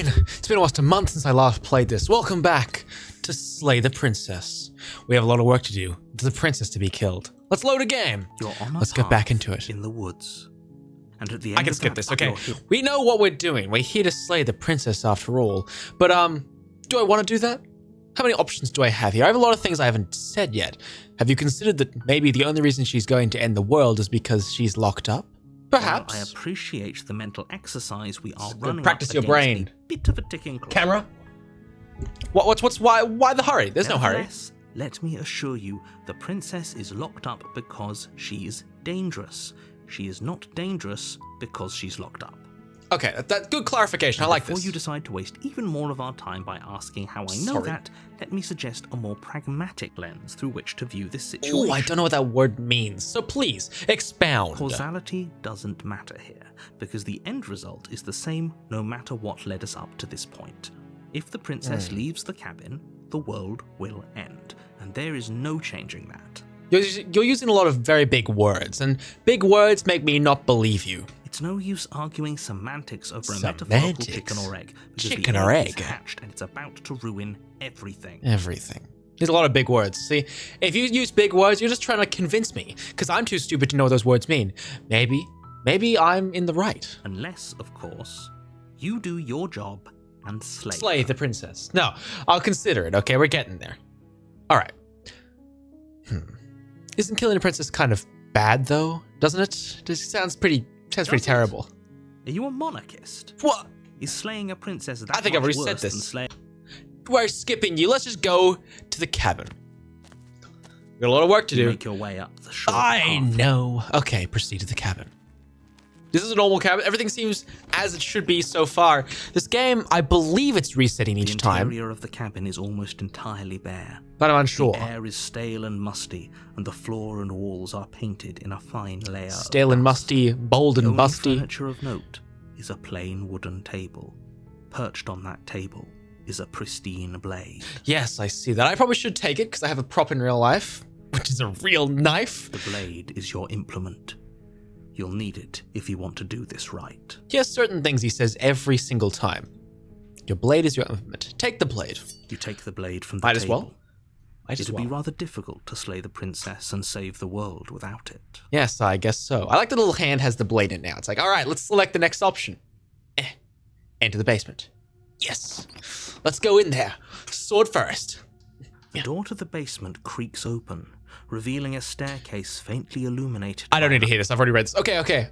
It's been almost a month since I last played this. Welcome back to Slay the Princess. We have a lot of work to do. There's a princess to be killed. Let's load a game. Let's get back into it. In the woods. And at the end I can of skip that, this, okay? you're We know what we're doing. We're here to slay the princess after all. But, do I want to do that? How many options do I have here? I have a lot of things I haven't said yet. Have you considered that maybe the only reason she's going to end the world is because she's locked up? Perhaps. Well, I appreciate the mental exercise we are running. Practice up your brain. A bit of a ticking clock. Camera? Why the hurry? There's no hurry. Nevertheless, let me assure you, the princess is locked up because she is dangerous. She is not dangerous because she's locked up. Okay, that's good clarification. I like this. Before you decide to waste even more of our time by asking how I know that, let me suggest a more pragmatic lens through which to view this situation. Oh, I don't know what that word means, so please, expound. Causality doesn't matter here, because the end result is the same no matter what led us up to this point. If the princess leaves the cabin, the world will end, and there is no changing that. You're using a lot of very big words, and big words make me not believe you. It's no use arguing semantics over a metaphorical chicken or egg, because chicken the or egg egg is hatched and it's about to ruin everything. Everything. There's a lot of big words. See, if you use big words, you're just trying to convince me, because I'm too stupid to know what those words mean. Maybe I'm in the right. Unless, of course, you do your job and slay the princess. No, I'll consider it. Okay, we're getting there. All right. Isn't killing a princess kind of bad though? Doesn't it? This sounds pretty terrible. Are you a monarchist? What? Is slaying a princess that I think I've already said this. We're skipping you. Let's just go to the cabin. We got a lot of work to do. Make your way up the short I path. know. Okay, proceed to the cabin. This is a normal cabin. Everything seems as it should be so far. This game, I believe it's resetting each time. The interior of the cabin is almost entirely bare. But I'm unsure. The air is stale and musty, and the floor and walls are painted in a fine layer Stale of and dust. musty, bold and The only busty. furniture of note is a plain wooden table. Perched on that table is a pristine blade. Yes, I see that. I probably should take it because I have a prop in real life, which is a real knife. The blade is your implement. You'll need it if you want to do this right. He has certain things he says every single time. Your blade is your implement. Take the blade. You take the blade from the Might table. as well. It'd be rather difficult to slay the princess and save the world without it. Yes, I guess so. I like the little hand has the blade in it now. It's like, all right, let's select the next option. Enter the basement. Yes. Let's go in there. Sword first. The door to the basement creaks open, revealing a staircase faintly illuminated. I don't need to hear this. I've already read this. Okay.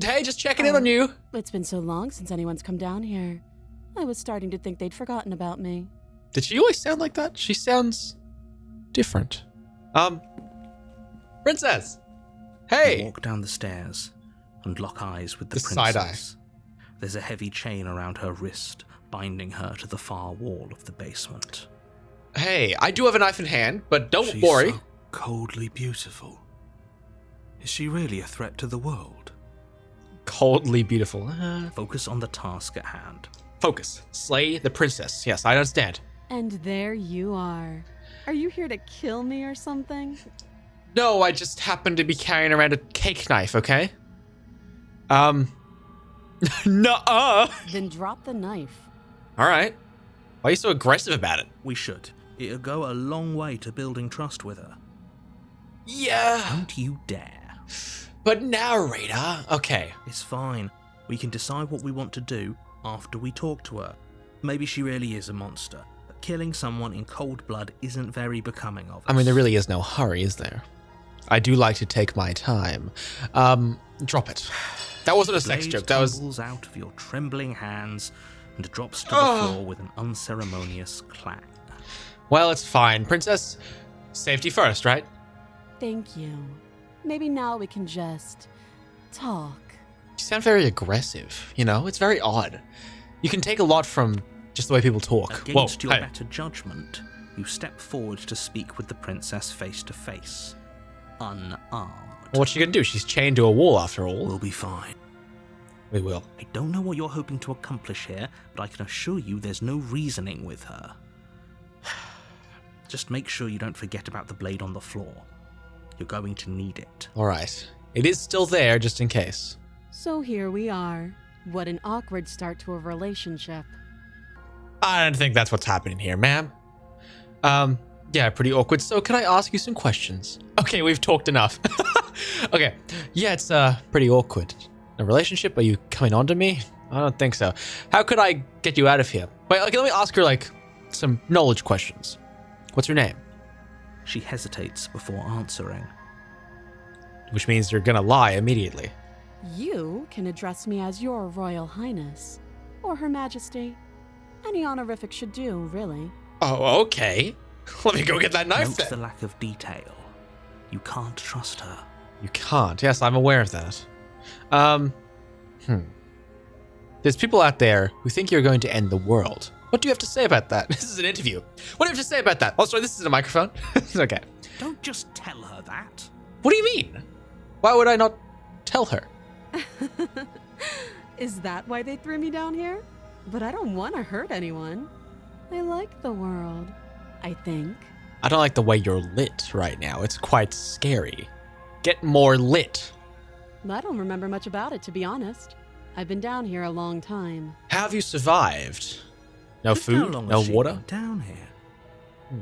Hey, just checking in on you. It's been so long since anyone's come down here. I was starting to think they'd forgotten about me. Did she always sound like that? She sounds different. Princess. Hey. You walk down the stairs and lock eyes with the princess. Side-eye. There's a heavy chain around her wrist, binding her to the far wall of the basement. Hey, I do have a knife in hand, but don't She's worry. so coldly beautiful. Is she really a threat to the world? Coldly beautiful. Focus on the task at hand. Focus. Slay the princess. Yes, I understand. And there you are. Are you here to kill me or something? No, I just happen to be carrying around a cake knife, okay? Nuh-uh. Then drop the knife. All right. Why are you so aggressive about it? We should. It'll go a long way to building trust with her. Yeah. Don't you dare. But narrator. Okay. It's fine. We can decide what we want to do after we talk to her. Maybe she really is a monster, but killing someone in cold blood isn't very becoming of us. I mean, there really is no hurry, is there? I do like to take my time. Drop it. That wasn't a sex joke. That was... tumbles out of your trembling hands and drops to the floor with an unceremonious clang. Well, it's fine. Princess, safety first, right? Thank you. Maybe now we can just talk. You sound very aggressive, you know? It's very odd. You can take a lot from just the way people talk. Against your hey. better judgment, you step forward to speak with the princess face to face, unarmed. Well, what's she gonna do? She's chained to a wall after all. We'll be fine. We will. I don't know what you're hoping to accomplish here, but I can assure you there's no reasoning with her. Just make sure you don't forget about the blade on the floor. You're going to need it. All right. It is still there, just in case. So here we are. What an awkward start to a relationship. I don't think that's what's happening here, ma'am. Yeah, pretty awkward. So can I ask you some questions? Okay, we've talked enough. Okay. Yeah, it's pretty awkward. A relationship? Are you coming on to me? I don't think so. How could I get you out of here? Wait, okay, let me ask her like some knowledge questions. What's your name? She hesitates before answering. Which means you're gonna lie immediately. You can address me as Your Royal Highness, or Her Majesty. Any honorific should do, really. Oh, okay. Let me go get that knife Note then. the lack of detail. You can't trust her. You can't. Yes, I'm aware of that. There's people out there who think you're going to end the world. What do you have to say about that? This is an interview. What do you have to say about that? Oh, sorry, this is a microphone. Okay. Don't just tell her that. What do you mean? Why would I not tell her? Is that why they threw me down here? But I don't want to hurt anyone. I like the world, I think. I don't like the way you're lit right now. It's quite scary. Get more lit. I don't remember much about it, to be honest. I've been down here a long time. How have you survived? No Just how food? long No has she water? been down here?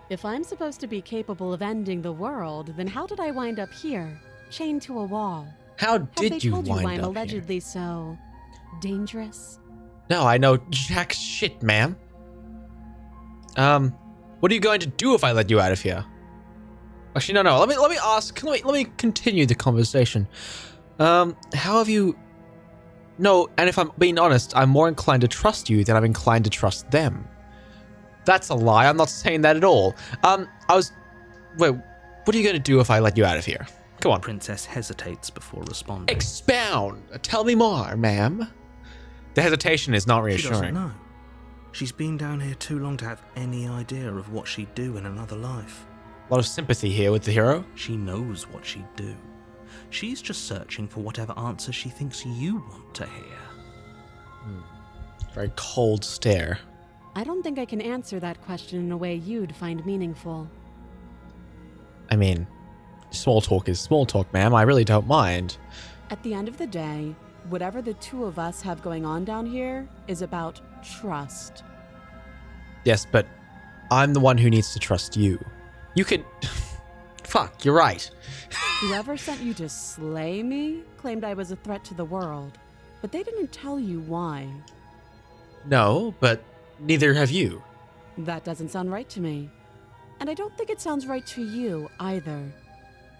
If I'm supposed to be capable of ending the world, then how did I wind up here, chained to a wall? How Have they did you told you why wind I'm up here? allegedly so dangerous? No, I know jack shit, ma'am. What are you going to do if I let you out of here? Actually, no. Let me ask. Let me continue the conversation. How have you? No, and if I'm being honest, I'm more inclined to trust you than I'm inclined to trust them. That's a lie. I'm not saying that at all. Wait, what are you going to do if I let you out of here? Come on. Princess hesitates before responding. Expound. Tell me more, ma'am. The hesitation is not She doesn't reassuring. know. She's been down here too long to have any idea of what she'd do in another life. A lot of sympathy here with the hero. She knows what she'd do. She's just searching for whatever answer she thinks you want to hear. Very cold stare. I don't think I can answer that question in a way you'd find meaningful. I mean, small talk is small talk, ma'am. I really don't mind. At the end of the day, whatever the two of us have going on down here is about trust. Yes, but I'm the one who needs to trust you. You could... Fuck, you're right. Whoever sent you to slay me claimed I was a threat to the world, but they didn't tell you why. No, but neither have you. That doesn't sound right to me. And I don't think it sounds right to you either.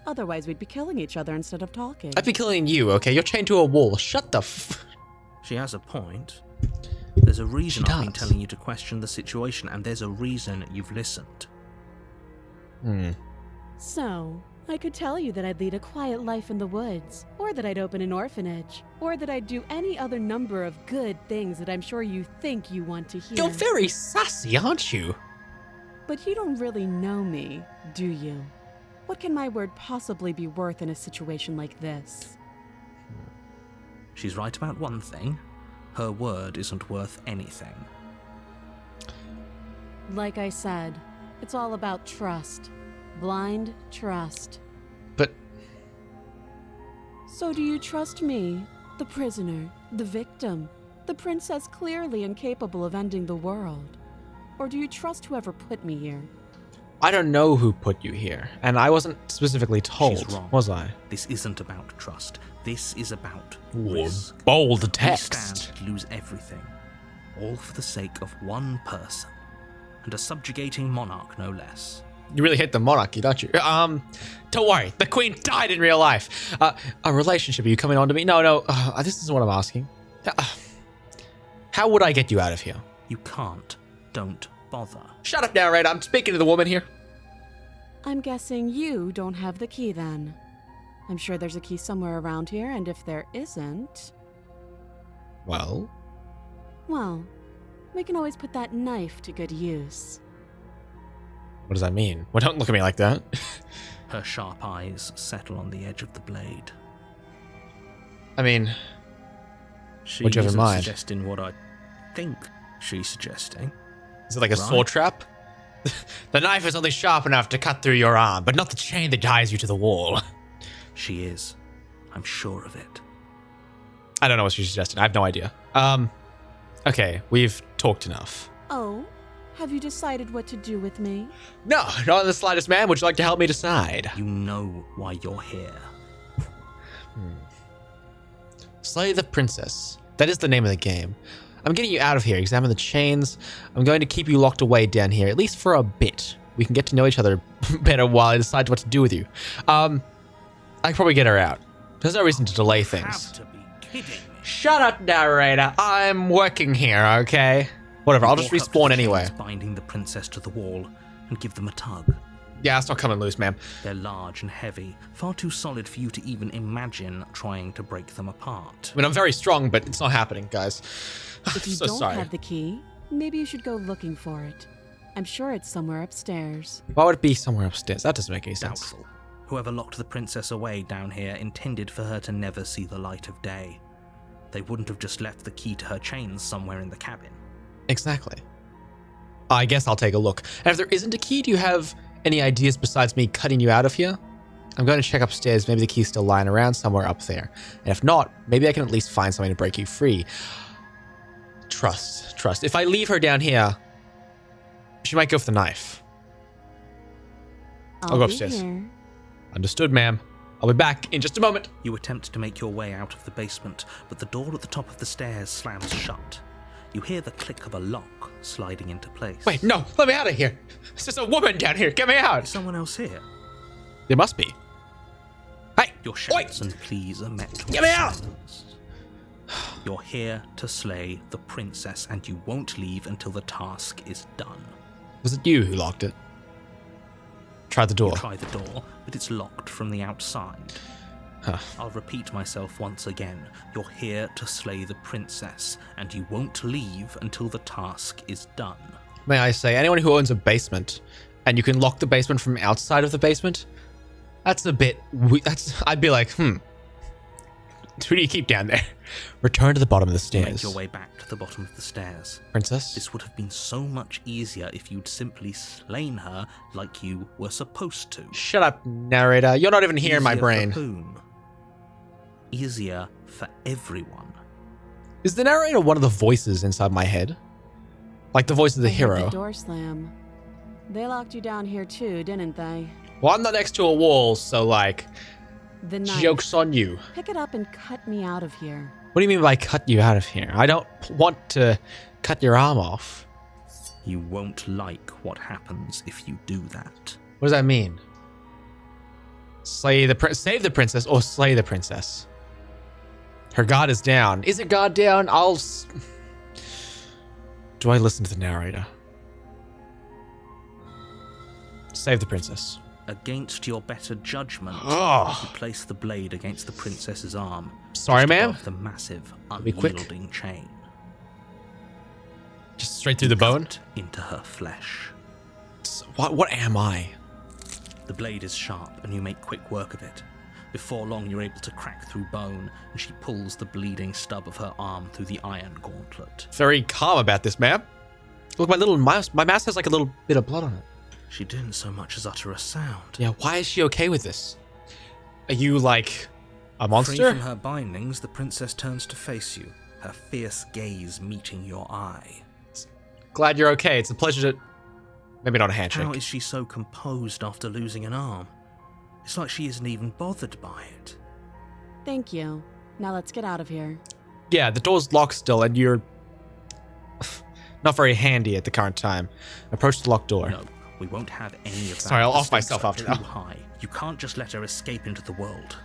Otherwise, we'd be killing each other instead of talking. I'd be killing you, okay? You're chained to a wall. Shut the f... She has a point. There's a reason She I've been does. telling you to question the situation, and there's a reason you've listened. So, I could tell you that I'd lead a quiet life in the woods, or that I'd open an orphanage, or that I'd do any other number of good things that I'm sure you think you want to hear. You're very sassy, aren't you? But you don't really know me, do you? What can my word possibly be worth in a situation like this? She's right about one thing. Her word isn't worth anything. Like I said, it's all about trust. Blind trust. But So do you trust me, the prisoner, the victim, the princess clearly incapable of ending the world? Or do you trust whoever put me here? I don't know who put you here, and I wasn't specifically told, She's wrong. was I? This isn't about trust. This is about Whoa, risk. bold We text. stand to lose everything, all for the sake of one person, and a subjugating monarch, no less. You really hate the monarchy, don't you? Don't worry. The queen died in real life. A relationship. Are you coming on to me? No. This isn't what I'm asking. How would I get you out of here? You can't. Don't bother. Shut up, narrator. I'm speaking to the woman here. I'm guessing you don't have the key then. I'm sure there's a key somewhere around here, and if there isn't, Well, well, we can always put that knife to good use. what does that mean? Well, don't look at me like that. Her sharp eyes settle on the edge of the blade. I mean, She What'd you have in isn't mind? suggesting what I think she's suggesting. is it like a Right. sword trap? The knife is only sharp enough to cut through your arm, but not the chain that ties you to the wall. She is. I'm sure of it. I don't know what she's suggesting. I have no idea. Okay, we've talked enough. Oh, have you decided what to do with me? No, not in the slightest, ma'am. Would you like to help me decide? You know why you're here. Slay the princess. That is the name of the game. I'm getting you out of here. Examine the chains. I'm going to keep you locked away down here, at least for a bit. We can get to know each other better while I decide what to do with you. I can probably get her out. There's no reason to delay You things. have to be kidding me. Shut up, narrator. I'm working here, okay? Whatever, I'll just Walk up to respawn the anyway. chains binding the princess to the wall and give them a tug. Yeah, it's not coming loose, ma'am. They're large and heavy, far too solid for you to even imagine trying to break them apart. I mean, I'm very strong, but it's not happening, guys. If you So don't sorry. have the key, maybe you should go looking for it. I'm sure it's somewhere upstairs. Why would it be somewhere upstairs? That doesn't make any sense. Doubtful. Whoever locked the princess away down here intended for her to never see the light of day. They wouldn't have just left the key to her chains somewhere in the cabin. Exactly. I guess I'll take a look. And if there isn't a key, do you have any ideas besides me cutting you out of here? I'm going to check upstairs. Maybe the key's still lying around somewhere up there. And if not, maybe I can at least find something to break you free. Trust. If I leave her down here, she might go for the knife. I'll go be upstairs. here. Understood, ma'am. I'll be back in just a moment. You attempt to make your way out of the basement, but the door at the top of the stairs slams shut. You hear the click of a lock sliding into place. Wait, no, let me out of here. There's just a woman down here. Get me Is out. someone else here? There must be. Hey, Your wait. shouts and pleas are met with Get me out! silence. You're here to slay the princess, and you won't leave until the task is done. Was it you who locked it? Try the door. You try the door, but it's locked from the outside. Huh. I'll repeat myself once again. You're here to slay the princess, and you won't leave until the task is done. May I say, anyone who owns a basement and you can lock the basement from outside of the basement, that's a bit. I'd be like, Who do you keep down there? Return to the bottom of the You make stairs. your way back to the bottom of the stairs. Princess? This would have been so much easier if you'd simply slain her like you were supposed to. Shut up, narrator. You're not even here in my Easier brain. For whom? Easier for everyone. Is the narrator one of the voices inside my head? Like the voice of the I heard hero? the door slam. They locked you down here too, didn't they? Well, I'm not next to a wall, so like, The knife. joke's on you. Pick it up and cut me out of here. What do you mean by cut you out of here? I don't want to cut your arm off. You won't like what happens if you do that. What does that mean? Save the princess or slay the princess? Her guard is down. Is it guard down? Do I listen to the narrator? Save the princess. Against your better judgment, Oh. you place the blade against the princess's arm. Sorry, just ma'am. above the massive, Be quick. unyielding chain. Just straight through the bone? Cut into her flesh. What am I? The blade is sharp, and you make quick work of it. Before long, you're able to crack through bone, and she pulls the bleeding stub of her arm through the iron gauntlet. Very calm about this, ma'am. Look, my mouse has like a little bit of blood on it. She didn't so much as utter a sound. Yeah, why is she okay with this? Are you like a Free monster? from her bindings, the princess turns to face you, her fierce gaze meeting your eye. Glad you're okay. It's a pleasure to... Maybe not a handshake. How is she so composed after losing an arm? It's like she isn't even bothered by it. Thank you. Now let's get out of here. Yeah, the door's locked still, and you're not very handy at the current time. Approach the locked door. No, we won't have any of that. Sorry, I'll The off stakes myself are after too that. high. You can't just let her escape into the world.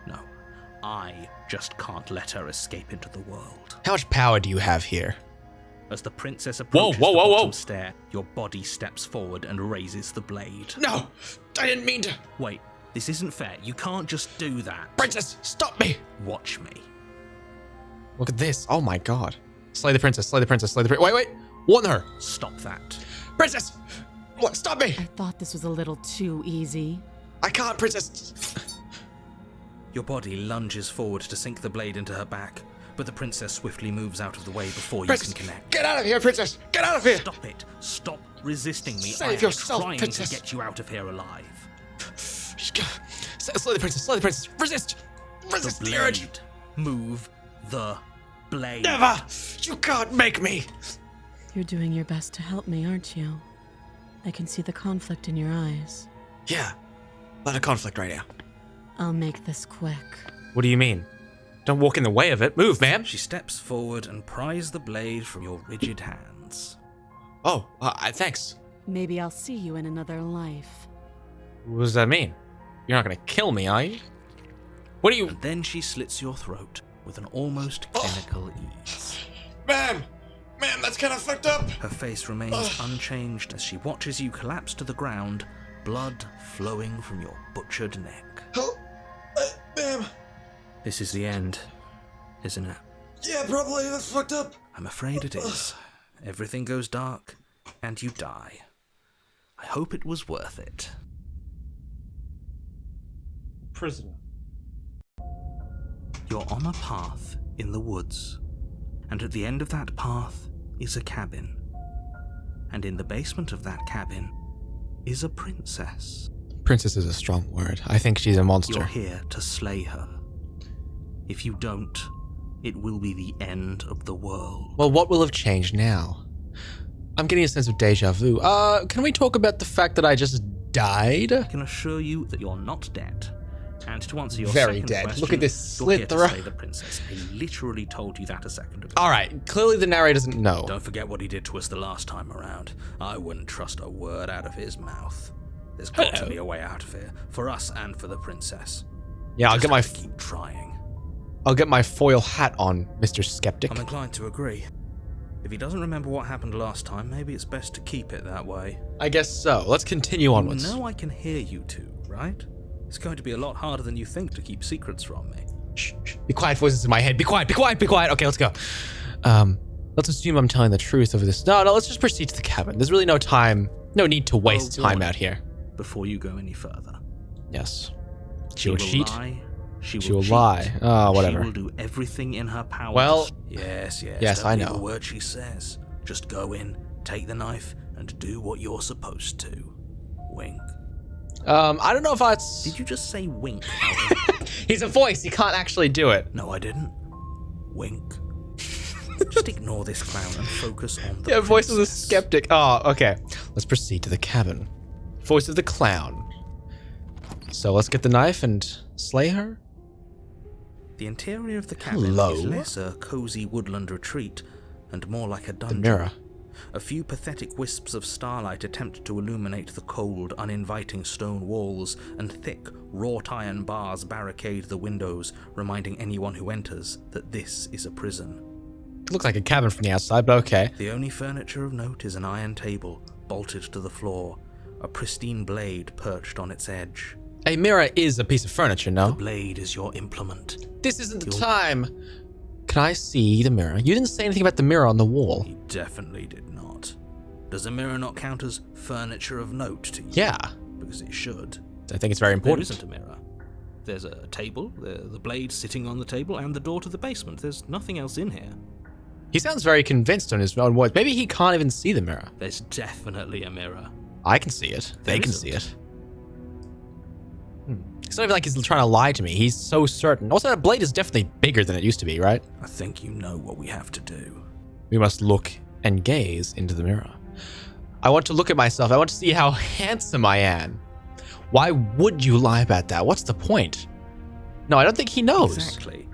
No, I just can't let her escape into the world. How much power do you have here? As the princess approaches whoa, the whoa, bottom whoa. stair, your body steps forward and raises the blade. No! I didn't mean to! Wait, this isn't fair. You can't just do that. Princess, stop me! Watch me. Look at this. Oh my god. Slay the princess, slay the princess, slay the princess. Wait. Warn her! Stop that. Princess! Look, stop me! I thought this was a little too easy. I can't, princess! Your body lunges forward to sink the blade into her back, but the princess swiftly moves out of the way before you Princess, can connect. get out of here, princess! Get out of here! Stop it! Stop resisting me. Save I am yourself, trying princess. to get you out of here alive. Slay the princess, slay the princess! Resist! Resist The the urge! blade. Move the blade. Never! You can't make me! You're doing your best to help me, aren't you? I can see the conflict in your eyes. Yeah. A lot of conflict right now. I'll make this quick. What do you mean? Don't walk in the way of it. Move, ma'am. She steps forward and pries the blade from your rigid hands. Oh, thanks. Maybe I'll see you in another life. What does that mean? You're not gonna kill me, are you? What do you... And then she slits your throat with an almost clinical ease. Ma'am, that's kind of fucked up. Her face remains unchanged as she watches you collapse to the ground, blood flowing from your butchered neck. Oh, ma'am. This is the end, isn't it? Yeah, probably. That's fucked up. I'm afraid it is. Everything goes dark, and you die. I hope it was worth it. Prisoner. You're on a path in the woods, and at the end of that path is a cabin. And in the basement of that cabin is a princess. Princess is a strong word. I think she's a monster. You're here to slay her. If you don't, it will be the end of the world. Well, what will have changed now? I'm getting a sense of deja vu. Can we talk about the fact that I just died? I can assure you that you're not dead. And to answer your Very second dead. question, Look at this you're here slit to throat. slay the princess. I literally told you that a second ago. Alright, clearly the narrator doesn't know. Don't forget what he did to us the last time around. I wouldn't trust a word out of his mouth. There's got to be a way out of here, for us and for the princess. Yeah, Just have to keep trying. I'll get my foil hat on, Mr. Skeptic. I'm inclined to agree. If he doesn't remember what happened last time, maybe it's best to keep it that way. I guess so. Let's continue onwards. You know I can hear you two, right? It's going to be a lot harder than you think to keep secrets from me. Shh. Be quiet, voices in my head. Be quiet. Okay, let's go. Let's assume I'm telling the truth over this. No, let's just proceed to the cabin. There's really no need to waste time out here. Before you go any further. Yes. She will cheat. lie. She will cheat. lie. Oh, whatever. She will do everything in her power. Well, yes. Yes, Don't I believe know. a word she says. Just go in, take the knife, and do what you're supposed to. Wink. I don't know if that's... Did you just say wink, Alan? He's a voice. He can't actually do it. No, I didn't. Wink. Just ignore this clown and focus on the voice of the princess. skeptic. Oh, okay. Let's proceed to the cabin. Voice of the clown. So let's get the knife and slay her? The interior of the cabin Hello? is less a cozy woodland retreat and more like a The dungeon. mirror. A few pathetic wisps of starlight attempt to illuminate the cold, uninviting stone walls, and thick, wrought iron bars barricade the windows, reminding anyone who enters that this is a prison. It looks like a cabin from the outside, but okay. The only furniture of note is an iron table, bolted to the floor, a pristine blade perched on its edge. A mirror is a piece of furniture, The no? blade is your implement. This isn't the time. Can I see the mirror? You didn't say anything about the mirror on the wall. He definitely did not. Does a mirror not count as furniture of note to you? Yeah, Because it should. I think it's very There important. isn't a mirror. There's a table, the blade sitting on the table, and the door to the basement. There's nothing else in here. He sounds very convinced on his own words. Maybe he can't even see the mirror. There's definitely a mirror. I can see it. They There can isn't. see it. It's not even like he's trying to lie to me. He's so certain. Also, that blade is definitely bigger than it used to be, right? I think you know what we have to do. We must look and gaze into the mirror. I want to look at myself. I want to see how handsome I am. Why would you lie about that? What's the point? No, I don't think he knows. Exactly.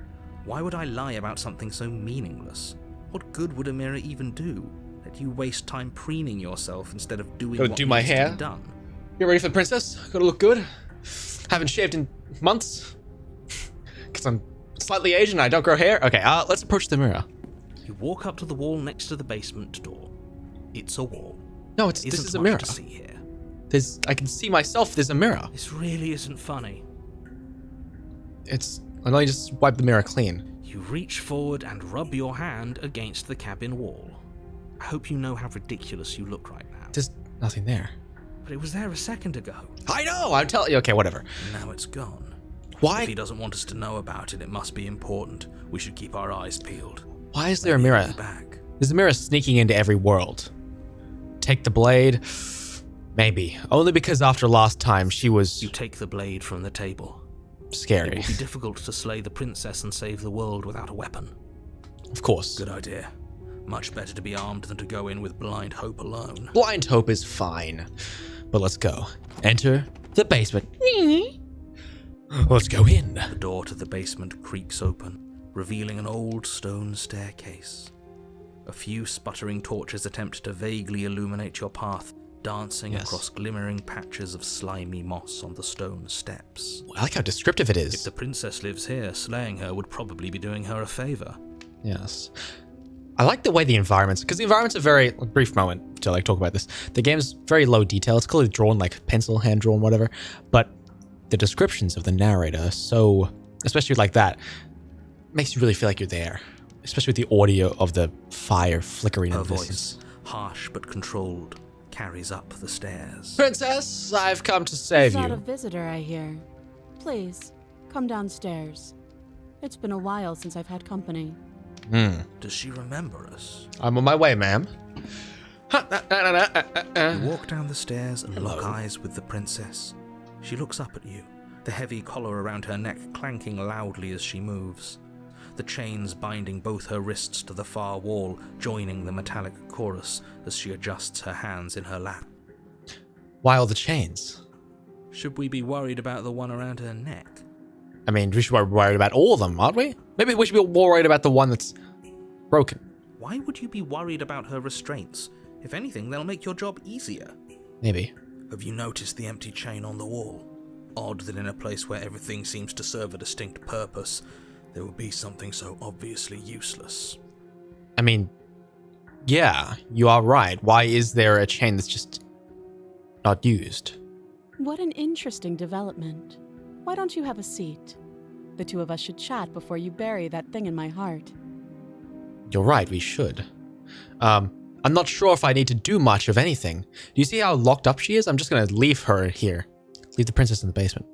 Why would I lie about something so meaningless? What good would a mirror even do? That you waste time preening yourself instead of doing Gotta what do my needs to hair. be done. You ready for the princess? Gotta look good. Haven't shaved in months. Because I'm slightly Asian and I don't grow hair. Okay, let's approach the mirror. You walk up to the wall next to the basement door. It's a wall. No, this Isn't is a much mirror. to see here. I can see myself. There's a mirror. This really isn't funny. Let me just wipe the mirror clean. You reach forward and rub your hand against the cabin wall. I hope you know how ridiculous you look right now. There's nothing there. But it was there a second ago. I know. I'm telling you. Okay, whatever. And now it's gone. Why? If he doesn't want us to know about it, it must be important. We should keep our eyes peeled. Why is there a Maybe mirror? he'll be back. There's a mirror sneaking into every world. Take the blade. Maybe. Only because after last time she was You take the blade from the table. It scary. will be difficult to slay the princess and save the world without a weapon. Of course. Good idea. Much better to be armed than to go in with blind hope alone. Blind hope is fine. But let's go. Enter the basement. Let's go in. The door to the basement creaks open, revealing an old stone staircase. A few sputtering torches attempt to vaguely illuminate your path, dancing across glimmering patches of slimy moss on the stone steps. I like how descriptive it is. If the princess lives here, slaying her would probably be doing her a favor. Yes. I like the way the environments, because the environments are very, brief moment to talk about this. The game's very low detail. It's clearly drawn pencil, hand drawn, whatever. But the descriptions of the narrator are so, especially like that, makes you really feel like you're there. Especially with the audio of the fire flickering in Her the distance. voice, harsh but controlled, carries up the stairs. Princess, I've come to save Is that you. a visitor, I hear? Please, come downstairs. It's been a while since I've had company. Does she remember us? I'm on my way, ma'am. You walk down the stairs and lock Hello. eyes with the princess. She looks up at you, the heavy collar around her neck clanking loudly as she moves. The chains binding both her wrists to the far wall, joining the metallic chorus as she adjusts her hands in her lap. Why all the chains? Should we be worried about the one around her neck? I mean, we should be worried about all of them, aren't we? Maybe we should be more worried about the one that's broken. Why would you be worried about her restraints? If anything, they'll make your job easier. Maybe. Have you noticed the empty chain on the wall? Odd that in a place where everything seems to serve a distinct purpose, there would be something so obviously useless. I mean, yeah, you are right. Why is there a chain that's just not used? What an interesting development. Why don't you have a seat? The two of us should chat before you bury that thing in my heart. You're right, we should. I'm not sure if I need to do much of anything. Do you see how locked up she is? I'm just gonna leave her here. Leave the princess in the basement.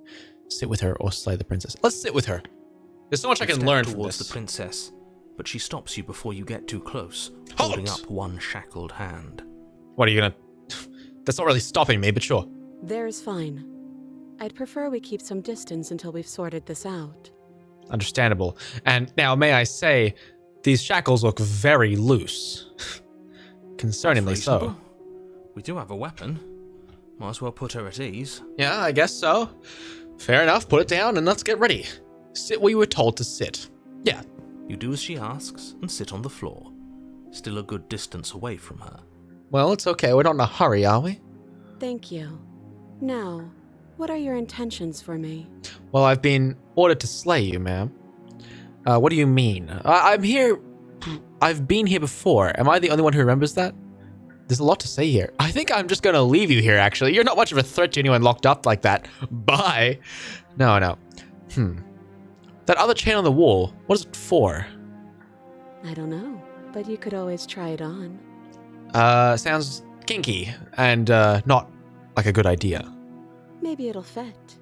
Sit with her or slay the princess. Let's sit with her. There's so much I You can step learn from towards this. the princess, but she stops you before you get too close, Halt! holding up one shackled hand. What are you gonna... That's not really stopping me, but sure. There's fine. I'd prefer we keep some distance until we've sorted this out. Understandable. And now, may I say, these shackles look very loose. Concerningly so. Reasonable. We do have a weapon. Might as well put her at ease. Yeah, I guess so. Fair enough, put it down and let's get ready. Sit where you were told to sit. Yeah. You do as she asks and sit on the floor, still a good distance away from her. Well, it's okay, we're not in a hurry, are we? Thank you. Now, what are your intentions for me? Well, I've been ordered to slay you, ma'am. What do you mean? I'm here... I've been here before. Am I the only one who remembers that? There's a lot to say here. I think I'm just gonna leave you here, actually. You're not much of a threat to anyone locked up like that. Bye. No. That other chain on the wall, what is it for? I don't know, but you could always try it on. Sounds kinky and not like a good idea. Maybe it'll fit.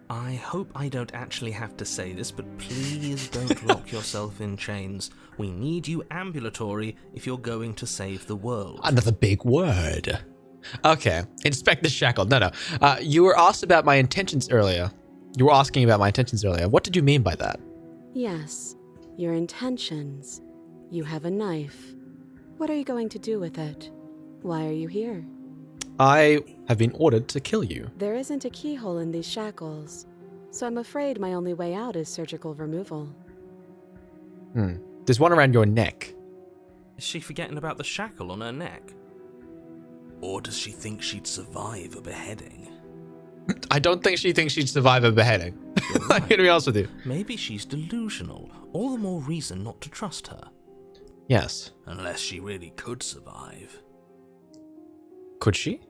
I hope I don't actually have to say this, but please don't lock yourself in chains. We need you ambulatory if you're going to save the world. Another big word. Okay, inspect the shackle. No. You were asked about my intentions earlier. You were asking about my intentions earlier. What did you mean by that? Yes, your intentions. You have a knife. What are you going to do with it? Why are you here? I have been ordered to kill you. There isn't a keyhole in these shackles, so I'm afraid my only way out is surgical removal. There's one around your neck. Is she forgetting about the shackle on her neck? Or does she think she'd survive a beheading? I don't think she thinks she'd survive a beheading. I'm right. gonna be honest with you. Maybe she's delusional. All the more reason not to trust her. Yes. Unless she really could survive. Could she?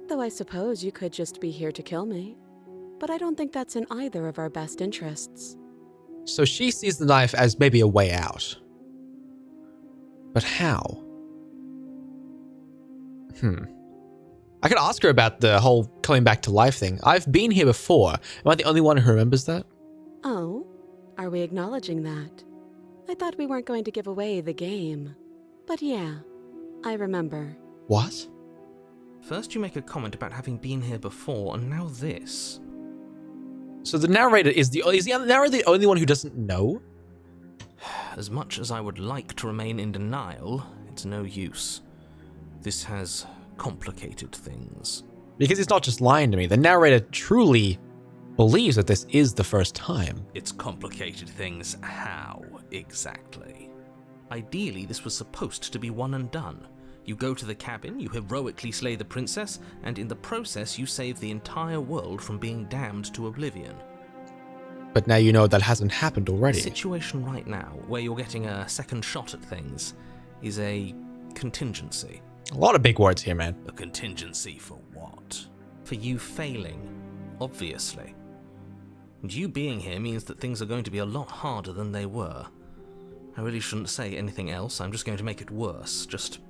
Though I suppose you could just be here to kill me. But I don't think that's in either of our best interests. So she sees the knife as maybe a way out. But how? I could ask her about the whole coming back to life thing. I've been here before. Am I the only one who remembers that? Oh? Are we acknowledging that? I thought we weren't going to give away the game. But yeah, I remember. What? First you make a comment about having been here before, and now this. So the narrator is the narrator the only one who doesn't know? As much as I would like to remain in denial, it's no use. This has complicated things. Because he's not just lying to me. The narrator truly believes that this is the first time. It's complicated things how, exactly? Ideally, this was supposed to be one and done. You go to the cabin, you heroically slay the princess, and in the process you save the entire world from being damned to oblivion. But now you know that hasn't happened already. The situation right now, where you're getting a second shot at things, is a contingency. A lot of big words here, man. A contingency for what? For you failing, obviously. And you being here means that things are going to be a lot harder than they were. I really shouldn't say anything else, I'm just going to make it worse. Just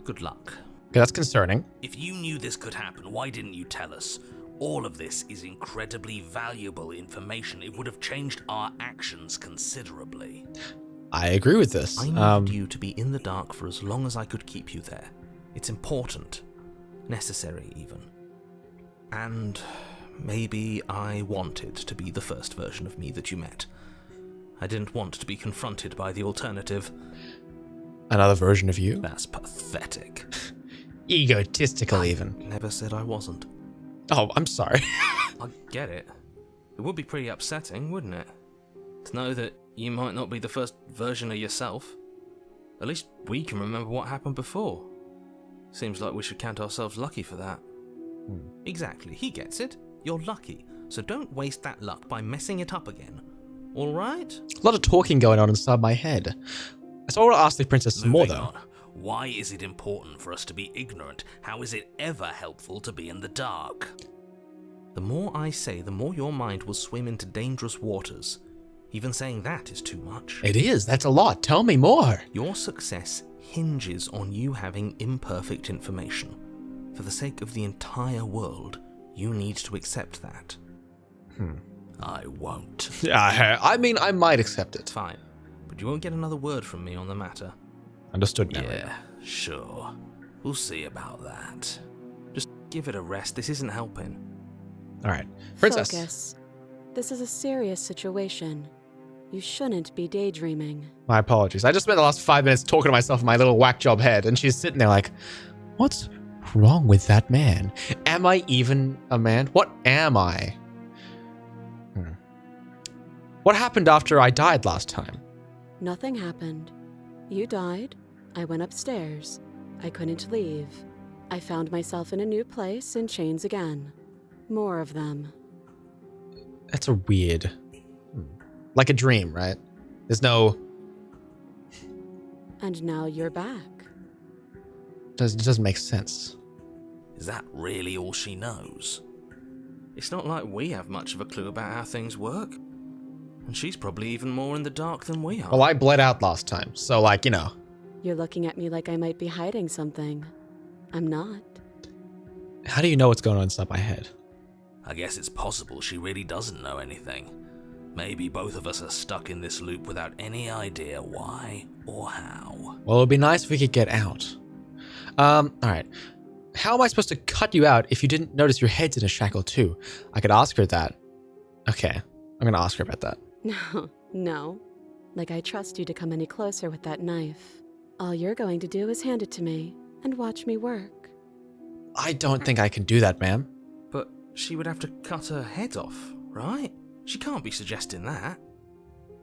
good luck. Okay, that's concerning. If you knew this could happen, why didn't you tell us? All of this is incredibly valuable information. It would have changed our actions considerably. I agree with this. I need you to be in the dark for as long as I could keep you there. It's important. Necessary, even. And maybe I wanted to be the first version of me that you met. I didn't want to be confronted by the alternative. Another version of you? That's pathetic. Egotistical, even. Never said I wasn't. Oh, I'm sorry. I get it. It would be pretty upsetting, wouldn't it? To know that you might not be the first version of yourself. At least we can remember what happened before. Seems like we should count ourselves lucky for that. Exactly, he gets it. You're lucky. So don't waste that luck by messing it up again. Alright? A lot of talking going on inside my head. So I want to ask the princess some more, Moving though. on. Why is it important for us to be ignorant? How is it ever helpful to be in the dark? The more I say, the more your mind will swim into dangerous waters. Even saying that is too much. It is. That's a lot. Tell me more. Your success hinges on you having imperfect information. For the sake of the entire world, you need to accept that. I won't. I mean, I might accept it. Fine. But you won't get another word from me on the matter. Understood, narrator. Yeah, sure. We'll see about that. Just give it a rest. This isn't helping. All right. Princess. Focus. This is a serious situation. You shouldn't be daydreaming. My apologies. I just spent the last 5 minutes talking to myself in my little whack job head, and she's sitting there like, what's wrong with that man? Am I even a man? What am I? What happened after I died last time? Nothing happened. You died. I went upstairs. I couldn't leave. I found myself in a new place in chains again. More of them. That's a weird... Like a dream, right? There's no... And now you're back. It doesn't make sense. Is that really all she knows? It's not like we have much of a clue about how things work. And she's probably even more in the dark than we are. Well, I bled out last time, so like, you know. You're looking at me like I might be hiding something. I'm not. How do you know what's going on inside my head? I guess it's possible she really doesn't know anything. Maybe both of us are stuck in this loop without any idea why or how. Well, it would be nice if we could get out. Alright. How am I supposed to cut you out if you didn't notice your head's in a shackle too? I could ask her that. Okay, I'm gonna ask her about that. No. Like I trust you to come any closer with that knife. All you're going to do is hand it to me and watch me work. I don't think I can do that, ma'am. But she would have to cut her head off, right? She can't be suggesting that.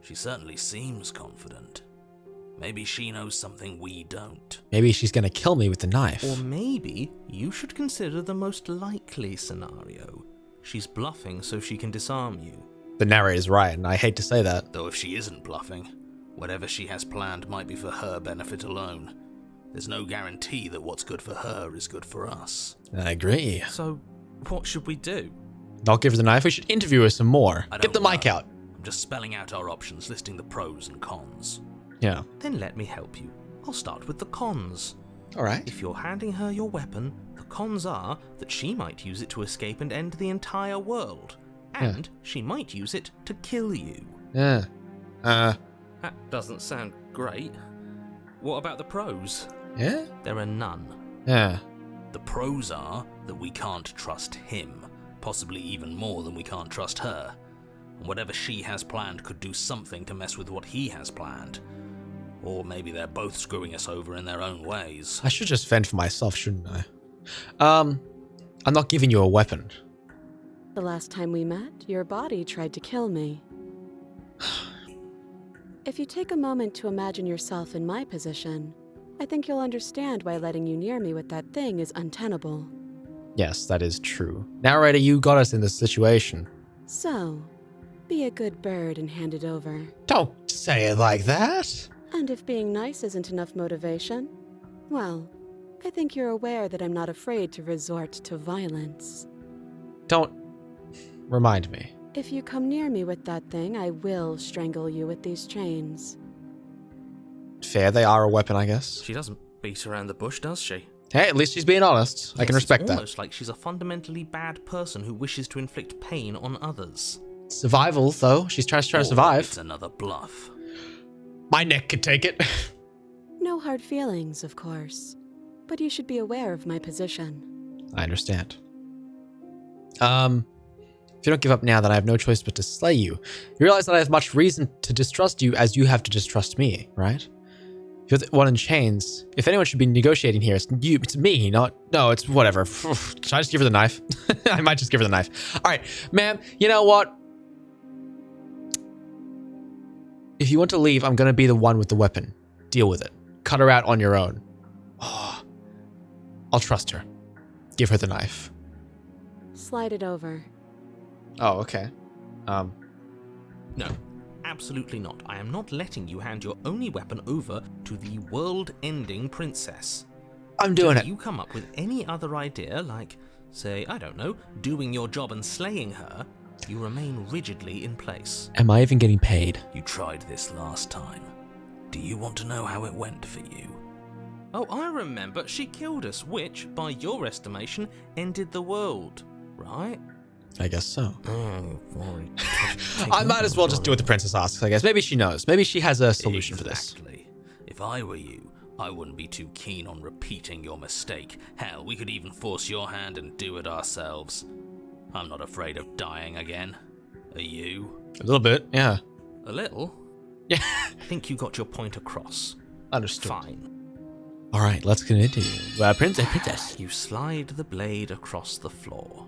She certainly seems confident. Maybe she knows something we don't. Maybe she's gonna kill me with the knife. Or maybe you should consider the most likely scenario. She's bluffing so she can disarm you. The narrator's right, and I hate to say that. Though if she isn't bluffing, whatever she has planned might be for her benefit alone. There's no guarantee that what's good for her is good for us. I agree. So, what should we do? I'll give her the knife. We should interview her some more. I Get the don't mic know. out. I'm just spelling out our options, listing the pros and cons. Yeah. Then let me help you. I'll start with the cons. Alright. If you're handing her your weapon, the cons are that she might use it to escape and end the entire world. And she might use it to kill you. Yeah. That doesn't sound great. What about the pros? Yeah? There are none. Yeah. The pros are that we can't trust him, possibly even more than we can't trust her. Whatever she has planned could do something to mess with what he has planned. Or maybe they're both screwing us over in their own ways. I should just fend for myself, shouldn't I? I'm not giving you a weapon. The last time we met, your body tried to kill me. If you take a moment to imagine yourself in my position, I think you'll understand why letting you near me with that thing is untenable. Yes, that is true. Narrator, you got us in this situation. So, be a good bird and hand it over. Don't say it like that. And if being nice isn't enough motivation, well, I think you're aware that I'm not afraid to resort to violence. Don't remind me. If you come near me with that thing, I will strangle you with these chains. Fair, they are a weapon, I guess. She doesn't beat around the bush, does she? Hey, at least she's being honest. I can respect It's that. almost like she's a fundamentally bad person who wishes to inflict pain on others. Survival, though. She's trying to Or survive. It's another bluff. My neck could take it. No hard feelings, of course. But you should be aware of my position. I understand. If you don't give up now, then I have no choice but to slay you. You realize that I have much reason to distrust you as you have to distrust me, right? If you're the one in chains, if anyone should be negotiating here, it's you. It's me, not... No, it's whatever. Should I just give her the knife? I might just give her the knife. All right, ma'am, you know what? If you want to leave, I'm going to be the one with the weapon. Deal with it. Cut her out on your own. Oh, I'll trust her. Give her the knife. Slide it over. Oh, okay. No, absolutely not. I am not letting you hand your only weapon over to the world-ending princess. I'm doing it. You come up with any other idea, like, say, I don't know, doing your job and slaying her, you remain rigidly in place. Am I even getting paid? You tried this last time. Do you want to know how it went for you? Oh, I remember. She killed us, which, by your estimation, ended the world, right? I guess so. Oh, boy. I might as well just do what the princess asks, I guess. Maybe she knows. Maybe she has a solution for this. Exactly. If I were you, I wouldn't be too keen on repeating your mistake. Hell, we could even force your hand and do it ourselves. I'm not afraid of dying again. Are you? A little bit, yeah. A little? Yeah. I think you got your point across. Understood. Fine. All right, let's continue. Princess. You slide the blade across the floor.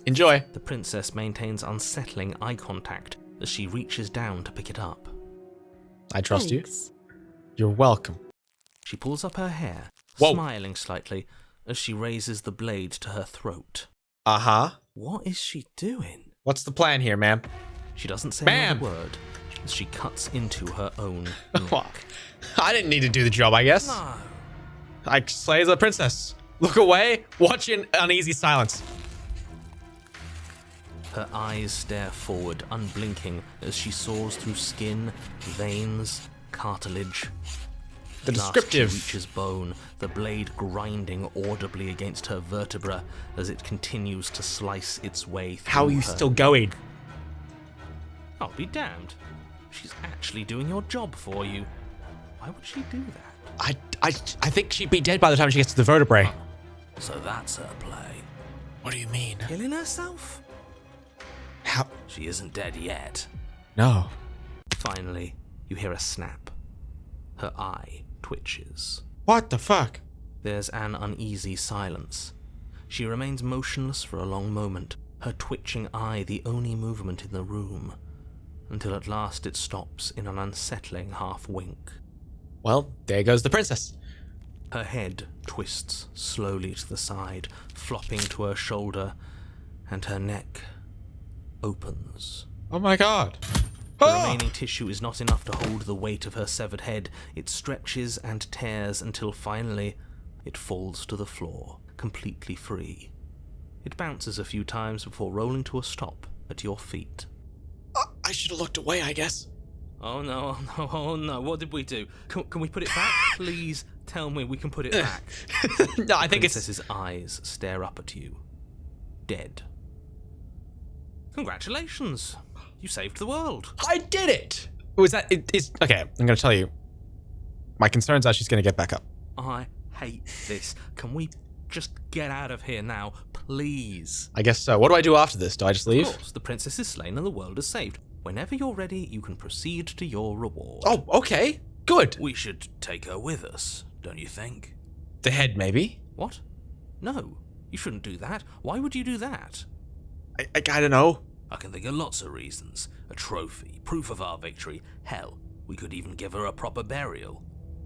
Enjoy. The princess maintains unsettling eye contact as she reaches down to pick it up. I trust Thanks. you. You're welcome. She pulls up her hair, Whoa. smiling slightly as she raises the blade to her throat. Uh-huh. What is she doing? What's the plan here, ma'am? She doesn't say Bam! another word as she cuts into her own Well, neck. I didn't need to do the job, I guess. No. I slay the princess. Look away, watch in uneasy silence. Her eyes stare forward, unblinking, as she saws through skin, veins, cartilage. The Last descriptive. She reaches bone, the blade grinding audibly against her vertebra as it continues to slice its way through How are you her. still going? I'll be damned. She's actually doing your job for you. Why would she do that? I think she'd be dead by the time she gets to the vertebrae. So that's her play. What do you mean? Killing herself? How? She isn't dead yet. No. Finally, you hear a snap. Her eye twitches. What the fuck? There's an uneasy silence. She remains motionless for a long moment, her twitching eye the only movement in the room, until at last it stops in an unsettling half-wink. Well, there goes the princess. Her head twists slowly to the side, flopping to her shoulder, and her neck opens. Oh my god. The Ah! remaining tissue is not enough to hold the weight of her severed head. It stretches and tears until finally it falls to the floor, completely free. It bounces a few times before rolling to a stop at your feet. I should have looked away, I guess. Oh no, oh no, oh no, what did we do? Can we put it back? Please tell me we can put it back. No, I think Princess's eyes stare up at you. Dead. Congratulations! You saved the world. I did it! Was that... It's... Okay, I'm gonna tell you. My concerns are she's gonna get back up. I hate this. Can we just get out of here now, please. I guess so. What do I do after this? Do I just leave? Of course, the princess is slain and the world is saved. Whenever you're ready, you can proceed to your reward. Oh, okay. Good. We should take her with us, don't you think? The head, maybe? What? No, you shouldn't do that. Why would you do that? I don't know. I can think of lots of reasons. A trophy, proof of our victory. Hell, we could even give her a proper burial.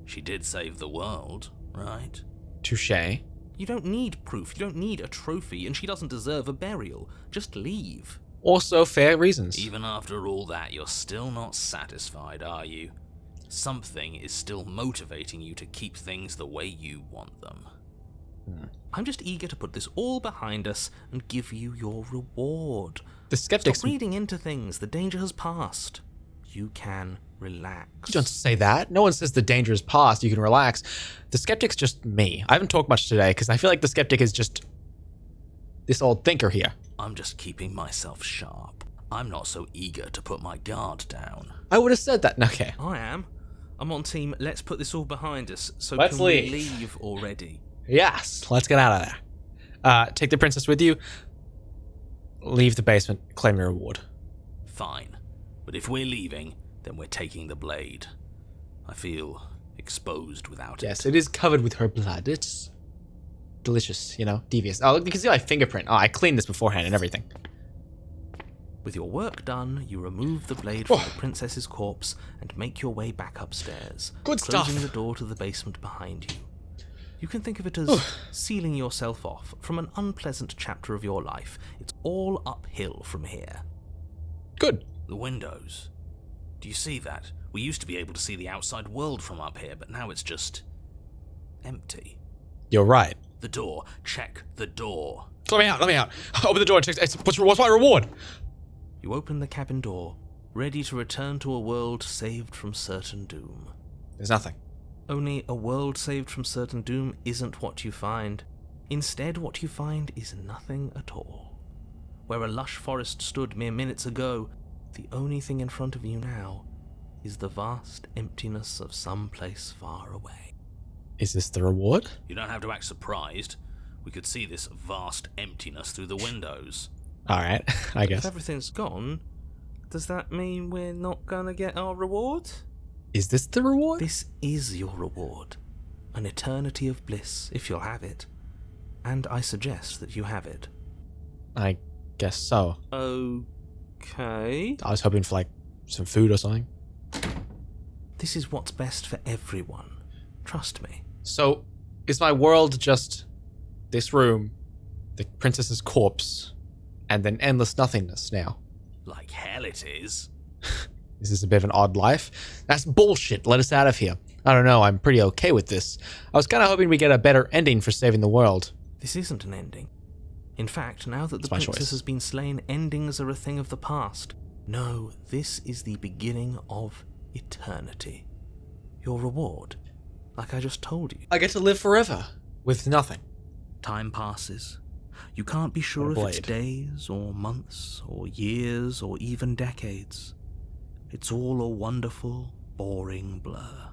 She did save the world, right? Touché. You don't need proof, you don't need a trophy, and she doesn't deserve a burial. Just leave. Also fair reasons. Even after all that, you're still not satisfied, are you? Something is still motivating you to keep things the way you want them. I'm just eager to put this all behind us and give you your reward. The skeptics... Stop reading into things. The danger has passed. You can relax. You don't say that. No one says the danger is past. You can relax. The skeptic's just me. I haven't talked much today because I feel like the skeptic is just this old thinker here. I'm just keeping myself sharp. I'm not so eager to put my guard down. I would have said that. Okay. I am. I'm on team, let's put this all behind us. So Let's can leave. we leave already? Yes. Let's get out of there. Take the princess with you. Leave the basement. Claim your reward. Fine. But if we're leaving, then we're taking the blade. I feel exposed without Yes, it. it is covered with her blood. It's delicious, you know, devious. Oh, look, you can see my fingerprint. Oh, I cleaned this beforehand and everything. With your work done, you remove the blade from the princess's corpse and make your way back upstairs, Good closing stuff. the door to the basement behind you. You can think of it as sealing yourself off from an unpleasant chapter of your life. It's all uphill from here. Good. The windows. Do you see that? We used to be able to see the outside world from up here, but now it's just empty. You're right. The door. Check the door. Let me out. Let me out. Open the door and check. What's my reward? You open the cabin door, ready to return to a world saved from certain doom. There's nothing. Only a world saved from certain doom isn't what you find. Instead, what you find is nothing at all. Where a lush forest stood mere minutes ago, the only thing in front of you now is the vast emptiness of some place far away. Is this the reward? You don't have to act surprised. We could see this vast emptiness through the windows. All right, I If guess. everything's gone, does that mean we're not gonna get our reward? Is this the reward? This is your reward. An eternity of bliss, if you'll have it. And I suggest that you have it. I guess so. Okay. I was hoping for like some food or something. This is what's best for everyone. Trust me. So, is my world just this room, the princess's corpse, and then endless nothingness now? Like hell it is. Is this a bit of an odd life? That's bullshit. Let us out of here. I don't know. I'm pretty okay with this. I was kind of hoping we get a better ending for saving the world. This isn't an ending. In fact, now that the It's my princess choice. has been slain, endings are a thing of the past. No, this is the beginning of eternity. Your reward, like I just told you. I get to live forever with nothing. Time passes. You can't be sure What if a it's blade. days or months or years or even decades. It's all a wonderful, boring blur.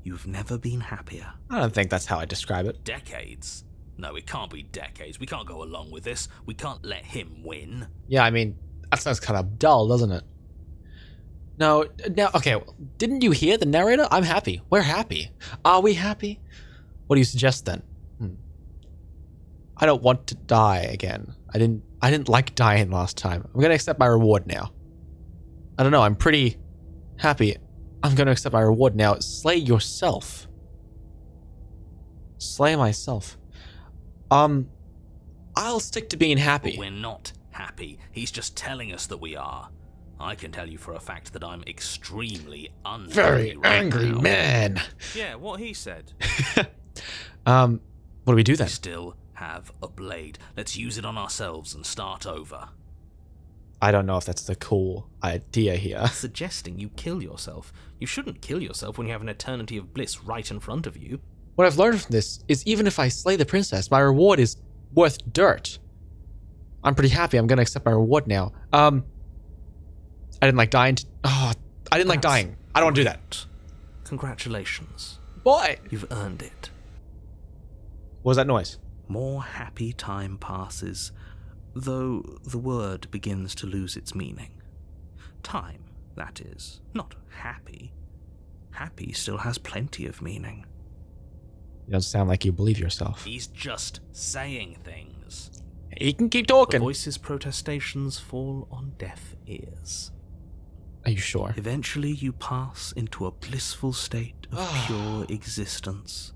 You've never been happier. I don't think that's how I describe it. Decades? No, it can't be decades. We can't go along with this. We can't let him win. Yeah, I mean, that sounds kind of dull, doesn't it? No, okay, didn't you hear the narrator? I'm happy. We're happy. Are we happy? What do you suggest then? I don't want to die again. I didn't like dying last time. I'm gonna accept my reward now. I don't know, I'm pretty happy. I'm gonna accept my reward now. Slay yourself. Slay myself. I'll stick to being But happy. we're not happy. He's just telling us that we are. I can tell you for a fact that I'm extremely unhappy Very right angry now. man. Yeah, what he said. What do we do then? We still have a blade. Let's use it on ourselves and start over. I don't know if that's the cool idea here. Suggesting you kill yourself. You shouldn't kill yourself when you have an eternity of bliss right in front of you. What I've learned from this is even if I slay the princess, my reward is worth dirt. I'm pretty happy. I'm gonna accept my reward now. I didn't like dying. I didn't like That's dying. I don't want to do that. great. Congratulations. Boy, You've earned it. what was that noise? More happy time passes, though the word begins to lose its meaning. Time, that is, not happy. Happy still has plenty of meaning. You don't sound like you believe yourself. He's just saying things. You can keep The talking. voice's protestations fall on deaf ears. Are you sure? Eventually you pass into a blissful state of pure existence.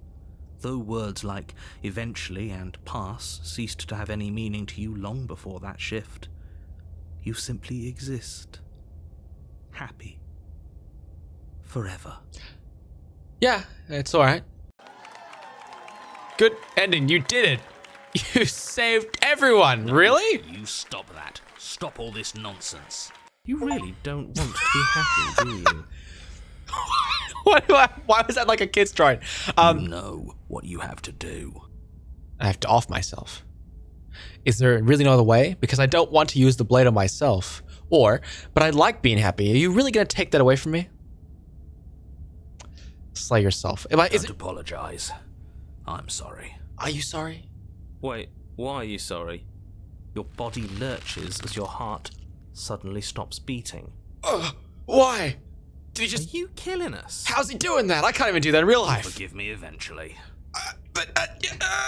Though words like eventually and pass ceased to have any meaning to you long before that shift, you simply exist. Happy. Forever. Yeah, it's alright. Good ending. You did it. You saved everyone. Really? You stop that. Stop all this nonsense. You really don't want to be happy, do you? Why was that like a kid's drawing? You know what you have to do. I have to off myself. Is there really no other way? Because I don't want to use the blade on myself. But I like being happy. Are you really going to take that away from me? Slay yourself. Don't apologize. I'm sorry. Are you sorry? Wait, why are you sorry? Your body lurches as your heart suddenly stops beating. Why? Did he Are just... you killing us? How's he doing that? I can't even do that in real life. Forgive me eventually.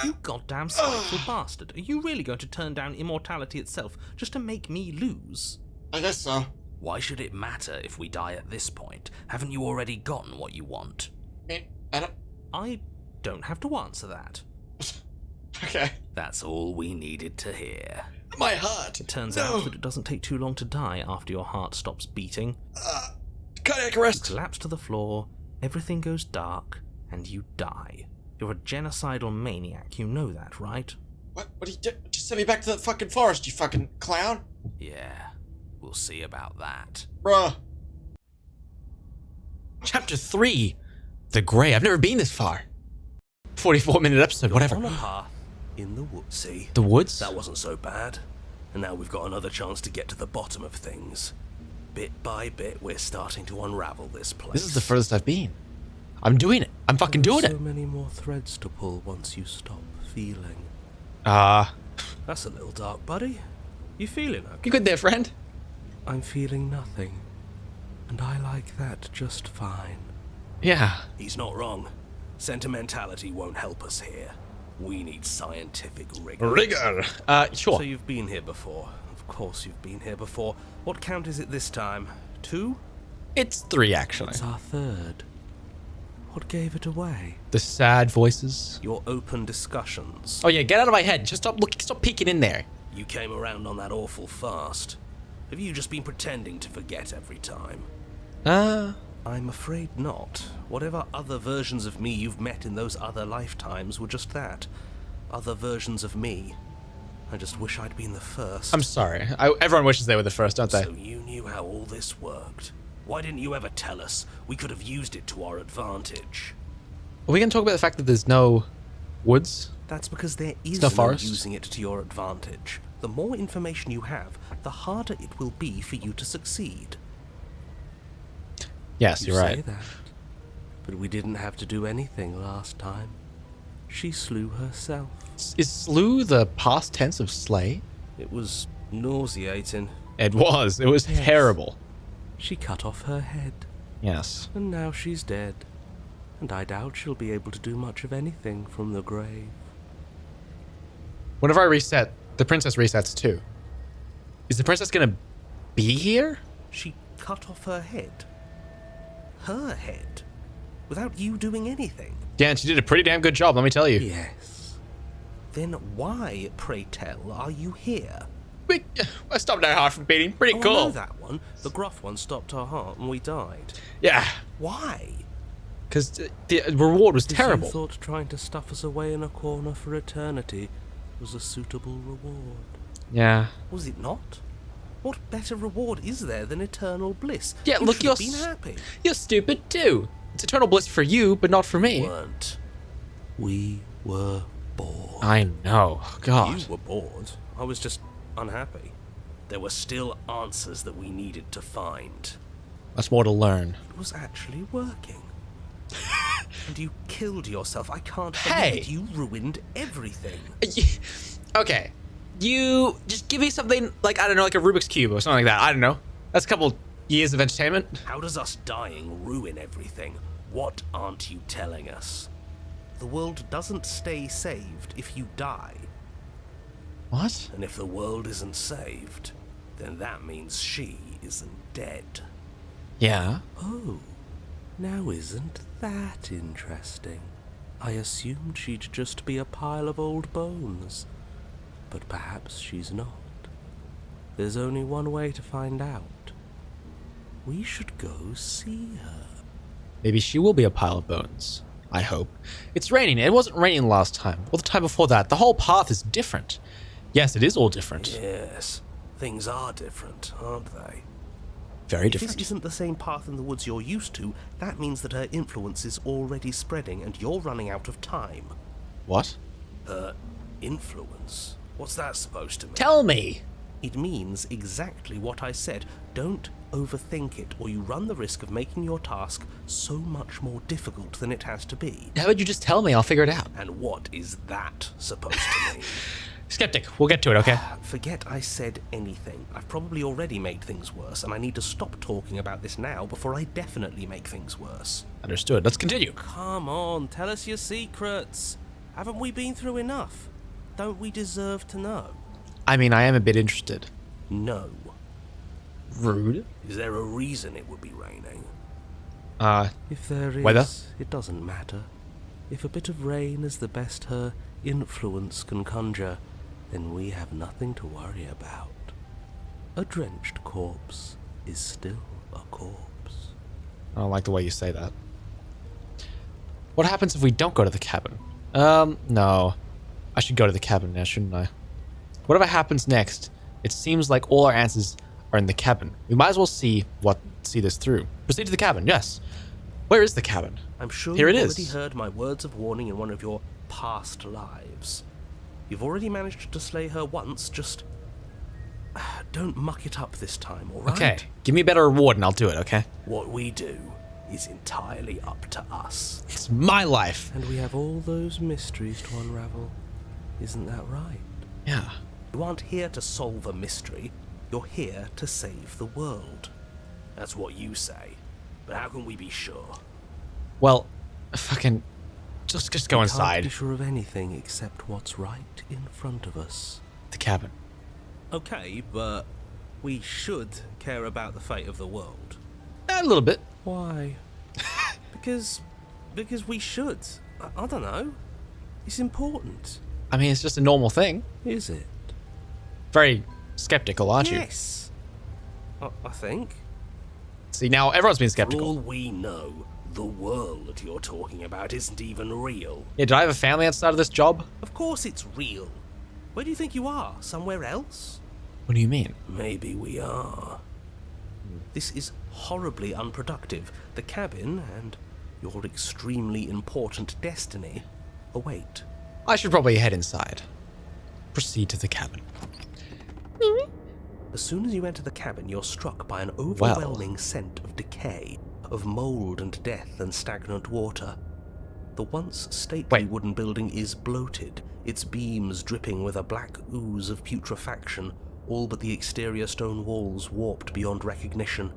You goddamn spiteful bastard. Are you really going to turn down immortality itself just to make me lose? I guess so. Why should it matter if we die at this point? Haven't you already gotten what you want? I don't have to answer that. Okay. That's all we needed to hear. My heart. It turns out that it doesn't take too long to die after your heart stops beating. Cardiac You arrest. collapse to the floor, everything goes dark, and you die. You're a genocidal maniac, you know that, right? What do you do? Just send me back to that fucking forest, you fucking clown. Yeah, we'll see about that. Bruh. Chapter 3. The Grey. I've never been this far. 44-minute episode, whatever. On a path in the woods. See, The woods? that wasn't so bad. And now we've got another chance to get to the bottom of things. Bit by bit, we're starting to unravel this place. This is the furthest I've been. I'm doing it. I'm fucking doing so it. many more threads to pull once you stop feeling. That's a little dark, buddy. You feeling okay? You good there, friend? I'm feeling nothing. And I like that just fine. Yeah. He's not wrong. Sentimentality won't help us here. We need scientific rigor. Rigor. Sure. So you've been here before. Of course you've been here before. What count is it this time? 2? It's 3, actually. It's our 3rd. What gave it away? The sad voices. Your open discussions. Oh yeah, get out of my head. Just stop looking, stop peeking in there. You came around on that awful fast. Have you just been pretending to forget every time? I'm afraid not. Whatever other versions of me you've met in those other lifetimes were just that. Other versions of me. I just wish I'd been the first. I'm sorry. Everyone wishes they were the first, don't they? So you knew how all this worked. Why didn't you ever tell us? We could have used it to our advantage. Are we going to talk about the fact that there's no woods? That's because there is no no forest? using it to your advantage. The more information you have, the harder it will be for you to succeed. Yes, You you're say right. that, but we didn't have to do anything last time. She slew herself. Is slew the past tense of slay? It was nauseating. It was. It was Yes. terrible. She cut off her head, Yes. and now she's dead. And I doubt she'll be able to do much of anything from the grave. Whenever I reset, the princess resets too. Is the princess going to be here? She cut off her head. Her head. Without you doing anything. Dan, she did a pretty damn good job, let me tell you. Yes. Then why, pray tell, are you here? I stopped our heart from beating. Pretty Oh, I cool. know that one. The gruff one stopped our heart and we died. Yeah, Why? because the reward was Because terrible. You thought trying to stuff us away in a corner for eternity was a suitable reward. Yeah. Was it not? What better reward is there than eternal bliss? Yeah, You look, should you're have been happy. You're stupid too. It's eternal bliss for you, but not for me. Weren't. We were bored. I know. God. You were bored. I was just unhappy. There were still answers that we needed to find. That's more to learn. It was actually working. And you killed yourself. I can't Hey! believe it. You ruined everything. Okay. You just give me something like, I don't know, like a Rubik's Cube or something like that. I don't know. That's a couple years of entertainment. How does us dying ruin everything? What aren't you telling us? The world doesn't stay saved if you die. What? And if the world isn't saved, then that means she isn't dead. Yeah. Oh, now isn't that interesting? I assumed she'd just be a pile of old bones. But perhaps she's not. There's only one way to find out. We should go see her. Maybe she will be a pile of bones. I hope. It's raining. It wasn't raining last time, or the time before that. The whole path is different. Yes, it is all different. Yes, things are different, aren't they? Very If different. this isn't the same path in the woods you're used to, that means that her influence is already spreading and you're running out of time. What? Her influence? What's that supposed to mean? Tell me! It means exactly what I said. Don't overthink it, or you run the risk of making your task so much more difficult than it has to be. How about you just tell me? I'll figure it out. And what is that supposed to mean? Skeptic, we'll get to it, okay? Forget I said anything. I've probably already made things worse, and I need to stop talking about this now before I definitely make things worse. Understood. Let's continue. Come on, tell us your secrets. Haven't we been through enough? Don't we deserve to know? I mean, I am a bit interested. No. Rude. Is there a reason it would be raining? If there is, Weather? it doesn't matter. If a bit of rain is the best her influence can conjure, then we have nothing to worry about. A drenched corpse is still a corpse. I don't like the way you say that. What happens if we don't go to the cabin? No. I should go to the cabin now, shouldn't I? Whatever happens next, it seems like all our answers are in the cabin. We might as well see this through. Proceed to the cabin, yes. Where is the cabin? I'm sure Here you've it already is. heard my words of warning in one of your past lives. You've already managed to slay her once, just don't muck it up this time, alright? Okay, give me a better reward and I'll do it, okay? What we do is entirely up to us. It's my life. And we have all those mysteries to unravel. Isn't that right? Yeah. You aren't here to solve a mystery, you're here to save the world. That's what you say. But how can we be sure? Well, fucking... Just go We inside. can't be sure of anything except what's right in front of us. The cabin. Okay, but we should care about the fate of the world. A little bit. Why? Because we should. I don't know. It's important. I mean, it's just a normal thing. Is it? Very skeptical, aren't you? Yes. I think. See, now everyone's been For all skeptical. we know, the world you're talking about isn't even real. Yeah, did I have a family outside of this job? Of course it's real. Where do you think you are? Somewhere else? What do you mean? Maybe we are. This is horribly unproductive. The cabin and your extremely important destiny await. I should probably head inside. Proceed to the cabin. As soon as you enter the cabin, you're struck by an overwhelming scent of decay, of mold and death and stagnant water. The once stately wooden building is bloated, its beams dripping with a black ooze of putrefaction, all but the exterior stone walls warped beyond recognition.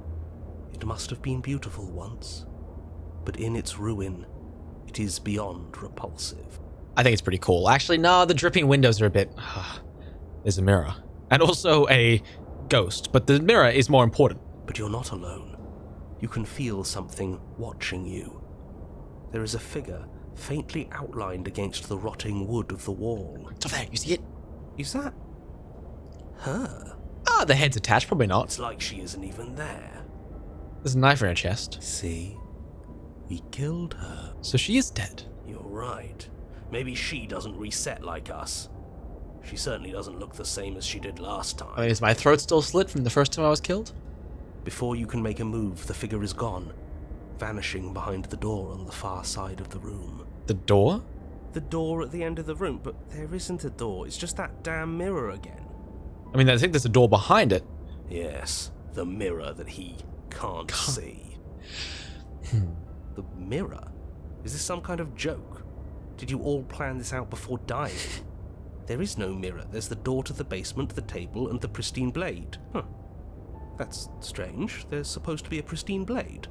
It must have been beautiful once, but in its ruin, it is beyond repulsive. I think it's pretty cool. Actually, no, the dripping windows are a bit... There's a mirror. And also a ghost, but the mirror is more important. But you're not alone. You can feel something watching you. There is a figure faintly outlined against the rotting wood of the wall. It's over there, you see it? Is that her? Ah, the head's attached, probably not. It's like she isn't even there. There's a knife in her chest. See? We killed her. So she is dead. You're right. Maybe she doesn't reset like us. She certainly doesn't look the same as she did last time. I mean, is my throat still slit from the first time I was killed? Before you can make a move, the figure is gone, vanishing behind the door on the far side of the room. The door? The door at the end of the room, but there isn't a door. It's just that damn mirror again. I mean, I think there's a door behind it. Yes, the mirror that he can't see. The mirror? Is this some kind of joke? Did you all plan this out before dying? There is no mirror. There's the door to the basement, the table, and the pristine blade. Huh. That's strange. There's supposed to be a pristine blade.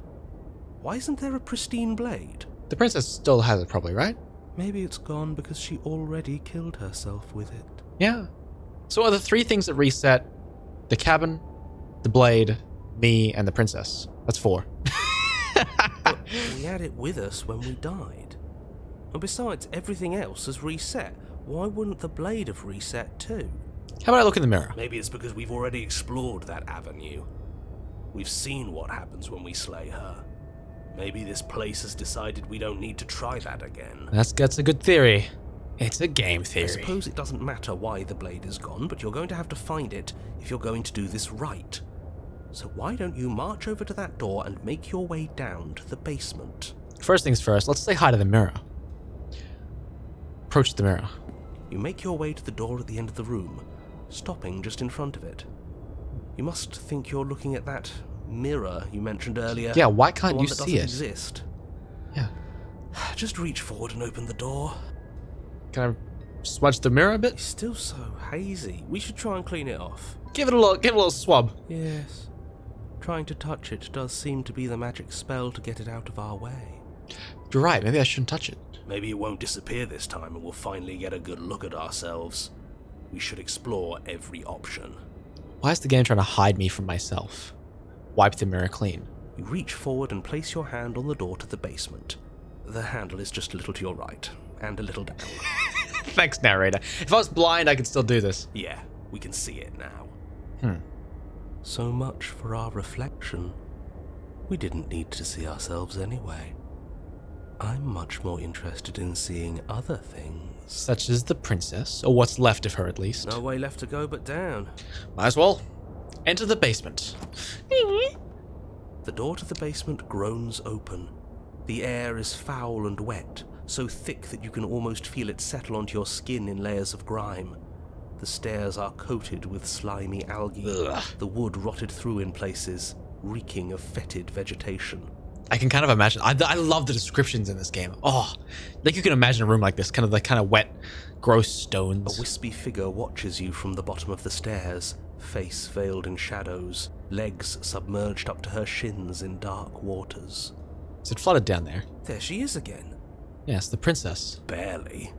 Why isn't there a pristine blade? The princess still has it probably, right? Maybe it's gone because she already killed herself with it. Yeah. So are the 3 things that reset the cabin, the blade, me, and the princess? That's 4. But we had it with us when we died. And besides, everything else has reset. Why wouldn't the blade have reset too? How about I look in the mirror? Maybe it's because we've already explored that avenue. We've seen what happens when we slay her. Maybe this place has decided we don't need to try that again. That's a good theory. It's a game theory. I suppose it doesn't matter why the blade is gone, but you're going to have to find it if you're going to do this right. So why don't you march over to that door and make your way down to the basement? First things first, let's say hi to the mirror. Approach the mirror. You make your way to the door at the end of the room, stopping just in front of it. You must think you're looking at that mirror you mentioned earlier. Yeah, why can't you that see it? doesn't exist. Yeah. Just reach forward and open the door. Can I smudge the mirror a bit? It's still so hazy. We should try and clean it off. Give it a little swab. Yes. Trying to touch it does seem to be the magic spell to get it out of our way. You're right, maybe I shouldn't touch it. Maybe it won't disappear this time and we'll finally get a good look at ourselves. We should explore every option. Why is the game trying to hide me from myself? Wipe the mirror clean. You reach forward and place your hand on the door to the basement. The handle is just a little to your right, and a little down. Thanks, narrator. If I was blind, I could still do this. Yeah, we can see it now. Hmm. So much for our reflection. We didn't need to see ourselves anyway. I'm much more interested in seeing other things. Such as the princess, or what's left of her at least. No way left to go but down. Might as well. Enter the basement. The door to the basement groans open. The air is foul and wet, so thick that you can almost feel it settle onto your skin in layers of grime. The stairs are coated with slimy algae. Ugh. The wood rotted through in places, reeking of fetid vegetation. I can kind of imagine. I love the descriptions in this game. Oh, like you can imagine a room like this, kind of wet, gross A stones. wispy figure watches you from the bottom of the stairs, face veiled in shadows, legs submerged up to her shins in dark waters. Is it flooded down there? There she is again. Yes, the princess. Barely.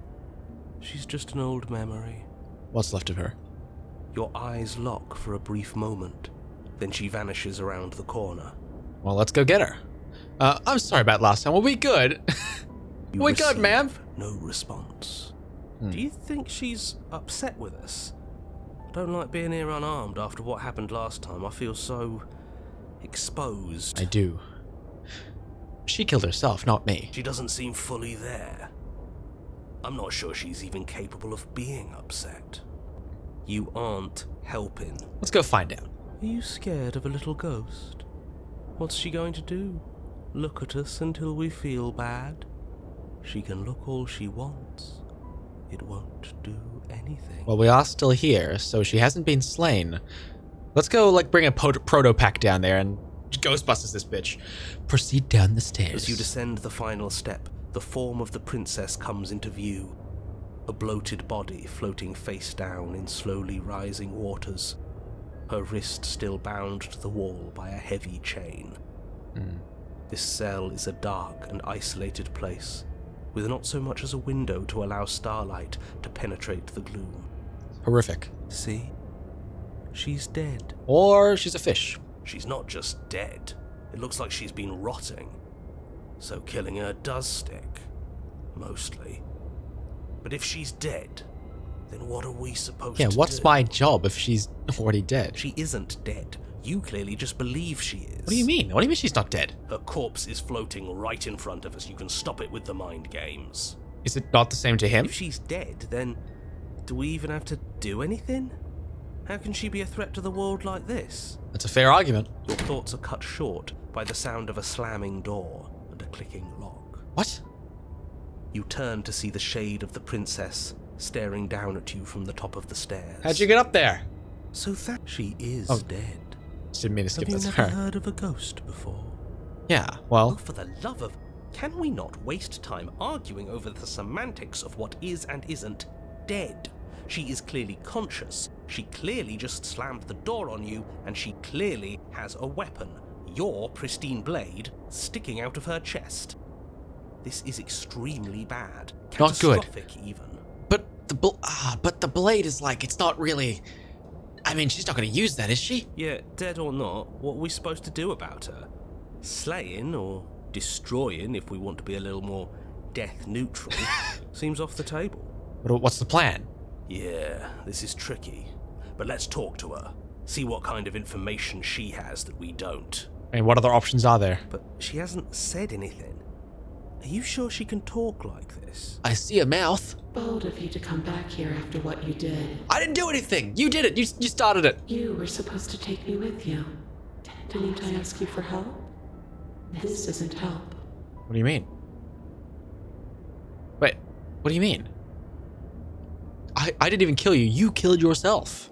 She's just an old memory. What's left of her? Your eyes lock for a brief moment, then she vanishes around the corner. Well, let's go get her. I'm sorry about last time. Were we good? You We good, receive ma'am? No response. Hmm. Do you think she's upset with us? I don't like being here unarmed after what happened last time. I feel so exposed. I do. She killed herself, not me. She doesn't seem fully there. I'm not sure she's even capable of being upset. You aren't helping. Let's go find out. Are you scared of a little ghost? What's she going to do? Look at us until we feel bad? She can look all she wants. It won't do anything. Well, we are still here, so she hasn't been slain. Let's go, bring a proto-pack down there and Ghostbusters this bitch. Proceed down the stairs. As you descend the final step, the form of the princess comes into view. A bloated body floating face down in slowly rising waters. Her wrist still bound to the wall by a heavy chain. This cell is a dark and isolated place, with not so much as a window to allow starlight to penetrate the gloom. Horrific. See? She's dead. Or she's a fish. She's not just dead. It looks like she's been rotting. So killing her does stick. Mostly. But if she's dead, then what are we supposed to do? Yeah, what's my job if she's already dead? She isn't dead. You clearly just believe she is. What do you mean? What do you mean she's not dead? Her corpse is floating right in front of us. You can stop it with the mind games. Is it not the same to him? If she's dead, then do we even have to do anything? How can she be a threat to the world like this? That's a fair argument. Your thoughts are cut short by the sound of a slamming door and a clicking lock. What? You turn to see the shade of the princess staring down at you from the top of the stairs. How'd you get up there? So that she is Oh. dead. Just didn't mean to skip Have you this never part. heard of a ghost before? Yeah, well, Oh, for the love of... Can we not waste time arguing over the semantics of what is and isn't dead? She is clearly conscious. She clearly just slammed the door on you, and she clearly has a weapon. Your pristine blade sticking out of her chest. This is extremely bad. Not good. Catastrophic even. But the blade is like, it's not really... I mean, she's not going to use that, is she? Yeah, dead or not, what are we supposed to do about her? Slaying or destroying, if we want to be a little more death neutral, seems off the table. What's the plan? Yeah, this is tricky. But let's talk to her. See what kind of information she has that we don't. I mean, what other options are there? But she hasn't said anything. Are you sure she can talk like this? I see a mouth. Bold of you to come back here after what you did. I didn't do anything. You did it. You started it. You were supposed to take me with you. Didn't I ask you for help? This isn't help. What do you mean? Wait, what do you mean? I didn't even kill you. You killed yourself.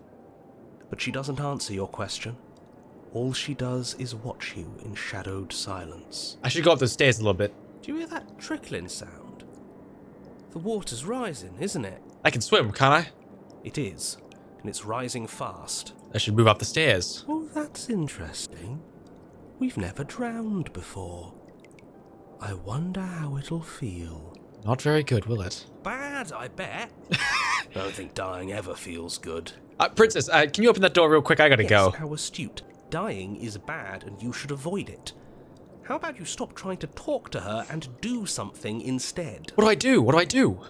But she doesn't answer your question. All she does is watch you in shadowed silence. I should go up the stairs a little bit. Do you hear that trickling sound? The water's rising, isn't it? I can swim, can't I? It is, and it's rising fast. I should move up the stairs. Oh, that's interesting. We've never drowned before. I wonder how it'll feel. Not very good, will it? Bad, I bet. I don't think dying ever feels good. Princess, can you open that door real quick? I gotta go. How astute. Dying is bad and you should avoid it. How about you stop trying to talk to her and do something instead? What do I do?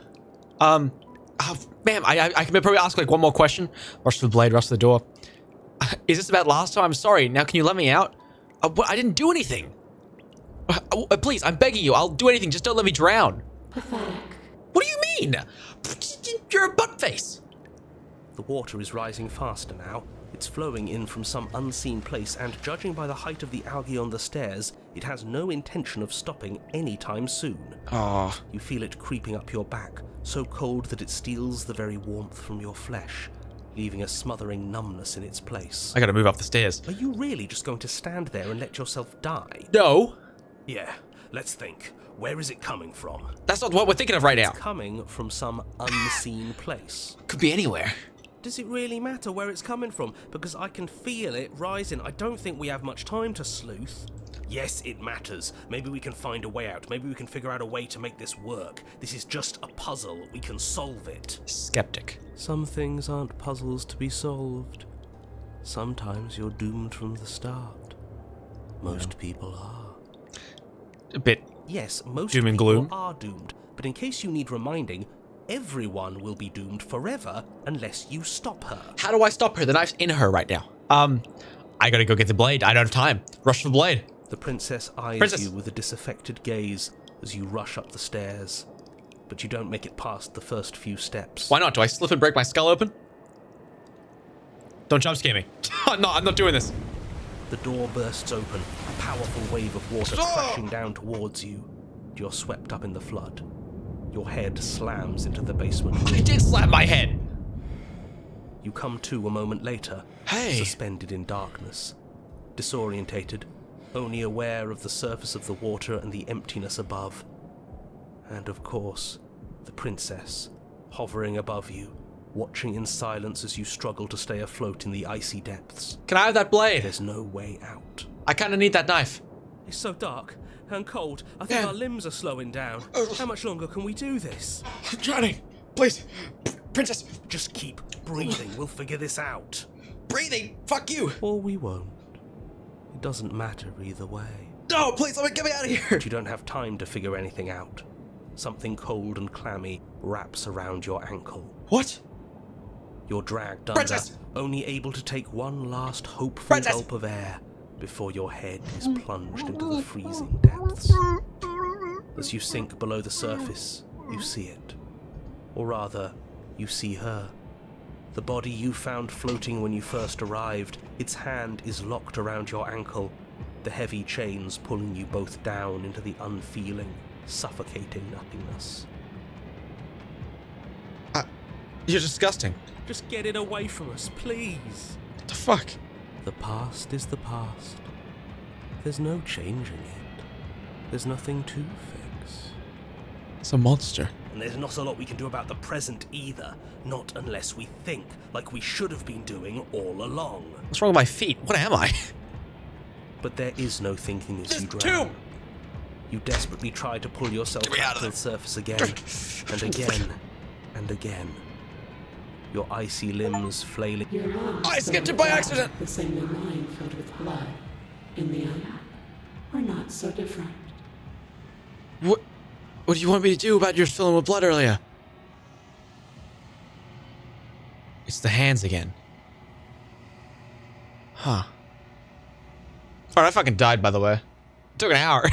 Ma'am, I can probably ask like one more question. Rush to the blade, rush to the door. Is this about last time? I'm sorry. Now can you let me out? I didn't do anything. Please, I'm begging you. I'll do anything. Just don't let me drown. Pathetic. What do you mean? You're a butt face. The water is rising faster now. It's flowing in from some unseen place, and judging by the height of the algae on the stairs, it has no intention of stopping anytime soon. Oh. You feel it creeping up your back, so cold that it steals the very warmth from your flesh, leaving a smothering numbness in its place. I gotta move up the stairs. Are you really just going to stand there and let yourself die? No. Yeah, let's think. Where is it coming from? That's not what we're thinking of right now. It's coming from some unseen place. Could be anywhere. Does it really matter where it's coming from? Because I can feel it rising. I don't think we have much time to sleuth. Yes, it matters. Maybe we can find a way out. Maybe we can figure out a way to make this work. This is just a puzzle. We can solve it. Skeptic. Some things aren't puzzles to be solved. Sometimes you're doomed from the start. Most people are. A bit. Yes, most doom and people gloom are doomed. But in case you need reminding, everyone will be doomed forever unless you stop her. How do I stop her? The knife's in her right now. I gotta go get the blade. I don't have time. Rush for the blade. The princess eyes you with a disaffected gaze as you rush up the stairs. But you don't make it past the first few steps. Why not? Do I slip and break my skull open? Don't jump scare me. I'm not doing this. The door bursts open, a powerful wave of water crashing down towards you. You're swept up in the flood. Your head slams into the basement. I did slap my head. You come to a moment later, suspended in darkness. Disorientated, only aware of the surface of the water and the emptiness above. And of course, the princess, hovering above you, watching in silence as you struggle to stay afloat in the icy depths. Can I have that blade? There's no way out. I kind of need that knife. It's so dark and cold. I think our limbs are slowing down. How much longer can we do this? I'm drowning. Please. Princess. Just keep breathing. We'll figure this out. Breathing. Fuck you. Or we won't. It doesn't matter either way. No, please, get me out of here. But you don't have time to figure anything out. Something cold and clammy wraps around your ankle. What? You're dragged Princess! under, only able to take one last hopeful gulp of air before your head is plunged into the freezing depths. As you sink below the surface, you see it. Or rather, you see her. The body you found floating when you first arrived, its hand is locked around your ankle, the heavy chains pulling you both down into the unfeeling, suffocating nothingness. You're disgusting. Just get it away from us, please. What the fuck? The past is the past. There's no changing it. There's nothing to fix. It's a monster. And there's not a lot we can do about the present either. Not unless we think, like we should have been doing all along. What's wrong with my feet? What am I? But there is no thinking as you This drown. tube! You desperately try to pull yourself me out back of to the surface again, and again, and again. Your icy limbs flailing. Your lungs I skipped filled it by with accident. blood, the same your mind filled with blood. In the end, we're not so different. What do you want me to do about your filling with blood earlier? It's the hands again. Huh. Alright, I fucking died, by the way. It took an hour.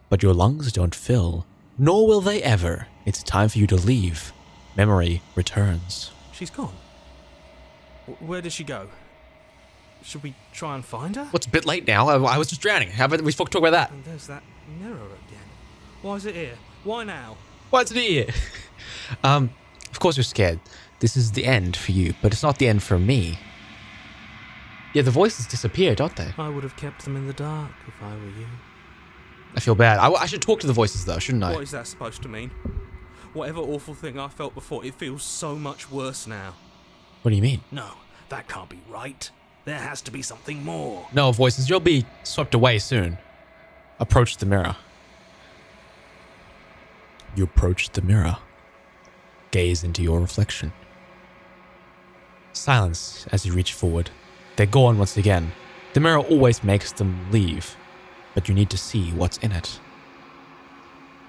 But your lungs don't fill, nor will they ever. It's time for you to leave. Memory returns. She's gone. Where did she go? Should we try and find her? What's a bit late now? I was just drowning. How about we talk about that? And there's that mirror again. Why is it here? Why now? What's it here? Of course you're scared. This is the end for you, but it's not the end for me. Yeah, the voices disappear, don't they? I would have kept them in the dark if I were you. I feel bad. I should talk to the voices, though, shouldn't I? What is that supposed to mean? Whatever awful thing I felt before, it feels so much worse now. What do you mean? No, that can't be right. There has to be something more. No, voices, you'll be swept away soon. Approach the mirror. You approach the mirror. Gaze into your reflection. Silence as you reach forward. They're gone once again. The mirror always makes them leave, but you need to see what's in it.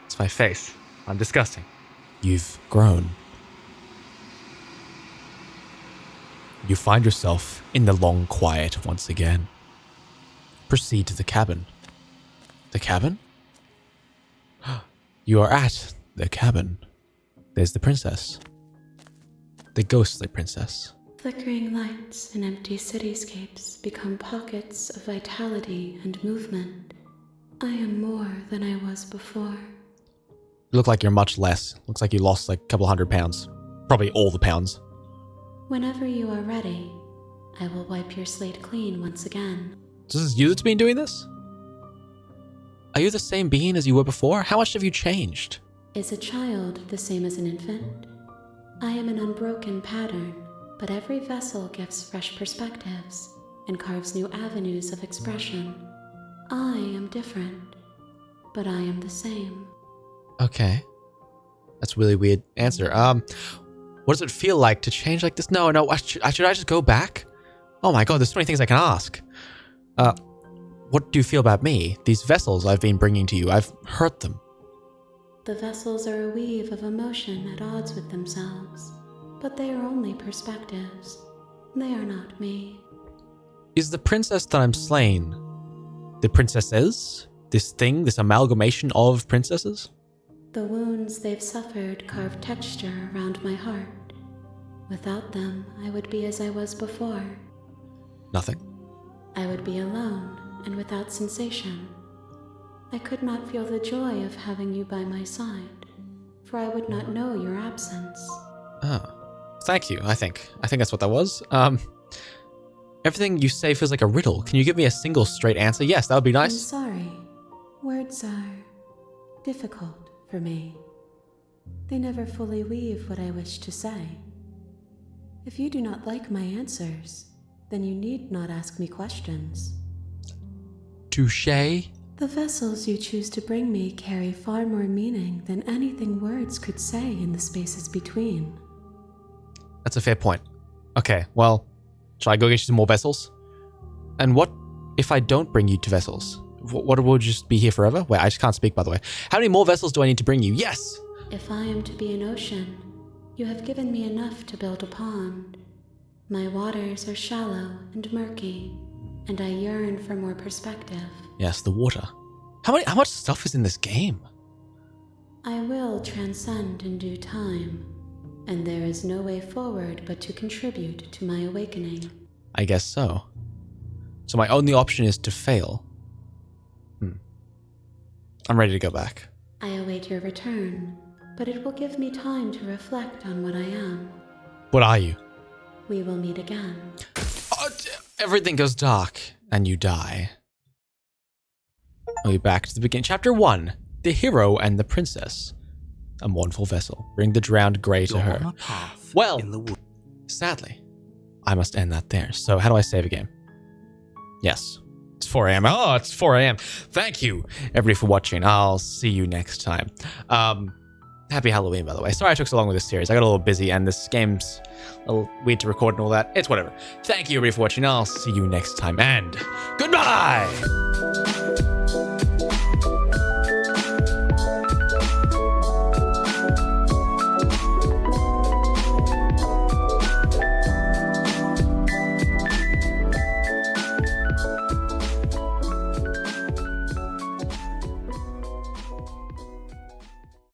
It's my face. I'm disgusting. You've grown. You find yourself in the long quiet once again. Proceed to the cabin. The cabin? You are at the cabin. There's the princess. The ghostly princess. Flickering lights and empty cityscapes become pockets of vitality and movement. I am more than I was before. You look like you're much less. Looks like you lost like a couple £100. Probably all the pounds. Whenever you are ready, I will wipe your slate clean once again. So this is you that's been doing this? Are you the same being as you were before? How much have you changed? Is a child the same as an infant? I am an unbroken pattern, but every vessel gives fresh perspectives and carves new avenues of expression. I am different, but I am the same. Okay. That's a really weird answer. What does it feel like to change like this? No, should I just go back? Oh my god, there's so many things I can ask. What do you feel about me? These vessels I've been bringing to you, I've hurt them. The vessels are a weave of emotion at odds with themselves, but they are only perspectives. They are not me. Is the princess that I'm slaying the princesses? This thing, this amalgamation of princesses? The wounds they've suffered carve texture around my heart. Without them, I would be as I was before. Nothing. I would be alone and without sensation. I could not feel the joy of having you by my side, for I would not know your absence. Oh. Thank you, I think. I think that's what that was. Everything you say feels like a riddle. Can you give me a single straight answer? Yes, that would be I'm nice. sorry. Words are difficult for me. They never fully weave what I wish to say. If you do not like my answers, then you need not ask me questions. Touché. The vessels you choose to bring me carry far more meaning than anything words could say in the spaces between. That's a fair point. Okay, well, shall I go get you some more vessels? And what if I don't bring you to vessels? What will just be here forever? Wait, I just can't speak, by the way. How many more vessels do I need to bring you? Yes! If I am to be an ocean, you have given me enough to build a pond. My waters are shallow and murky, and I yearn for more perspective. Yes, the water. How much stuff is in this game? I will transcend in due time, and there is no way forward but to contribute to my awakening. I guess so. So my only option is to fail. I'm ready to go back. I await your return, but it will give me time to reflect on what I am. What are you? We will meet again. Oh, everything goes dark, and you die. I'll be back to the beginning. Chapter 1. The Hero and the Princess. a mournful vessel. Bring the drowned grey to You're her. on a path Well, in the wood. sadly, I must end that there. So how do I save a game? Yes. It's 4 a.m. Oh, it's 4 a.m. Thank you, everybody, for watching. I'll see you next time. Happy Halloween, by the way. Sorry I took so long with this series. I got a little busy, and this game's a little weird to record and all that. It's whatever. Thank you, everybody, for watching. I'll see you next time, and goodbye!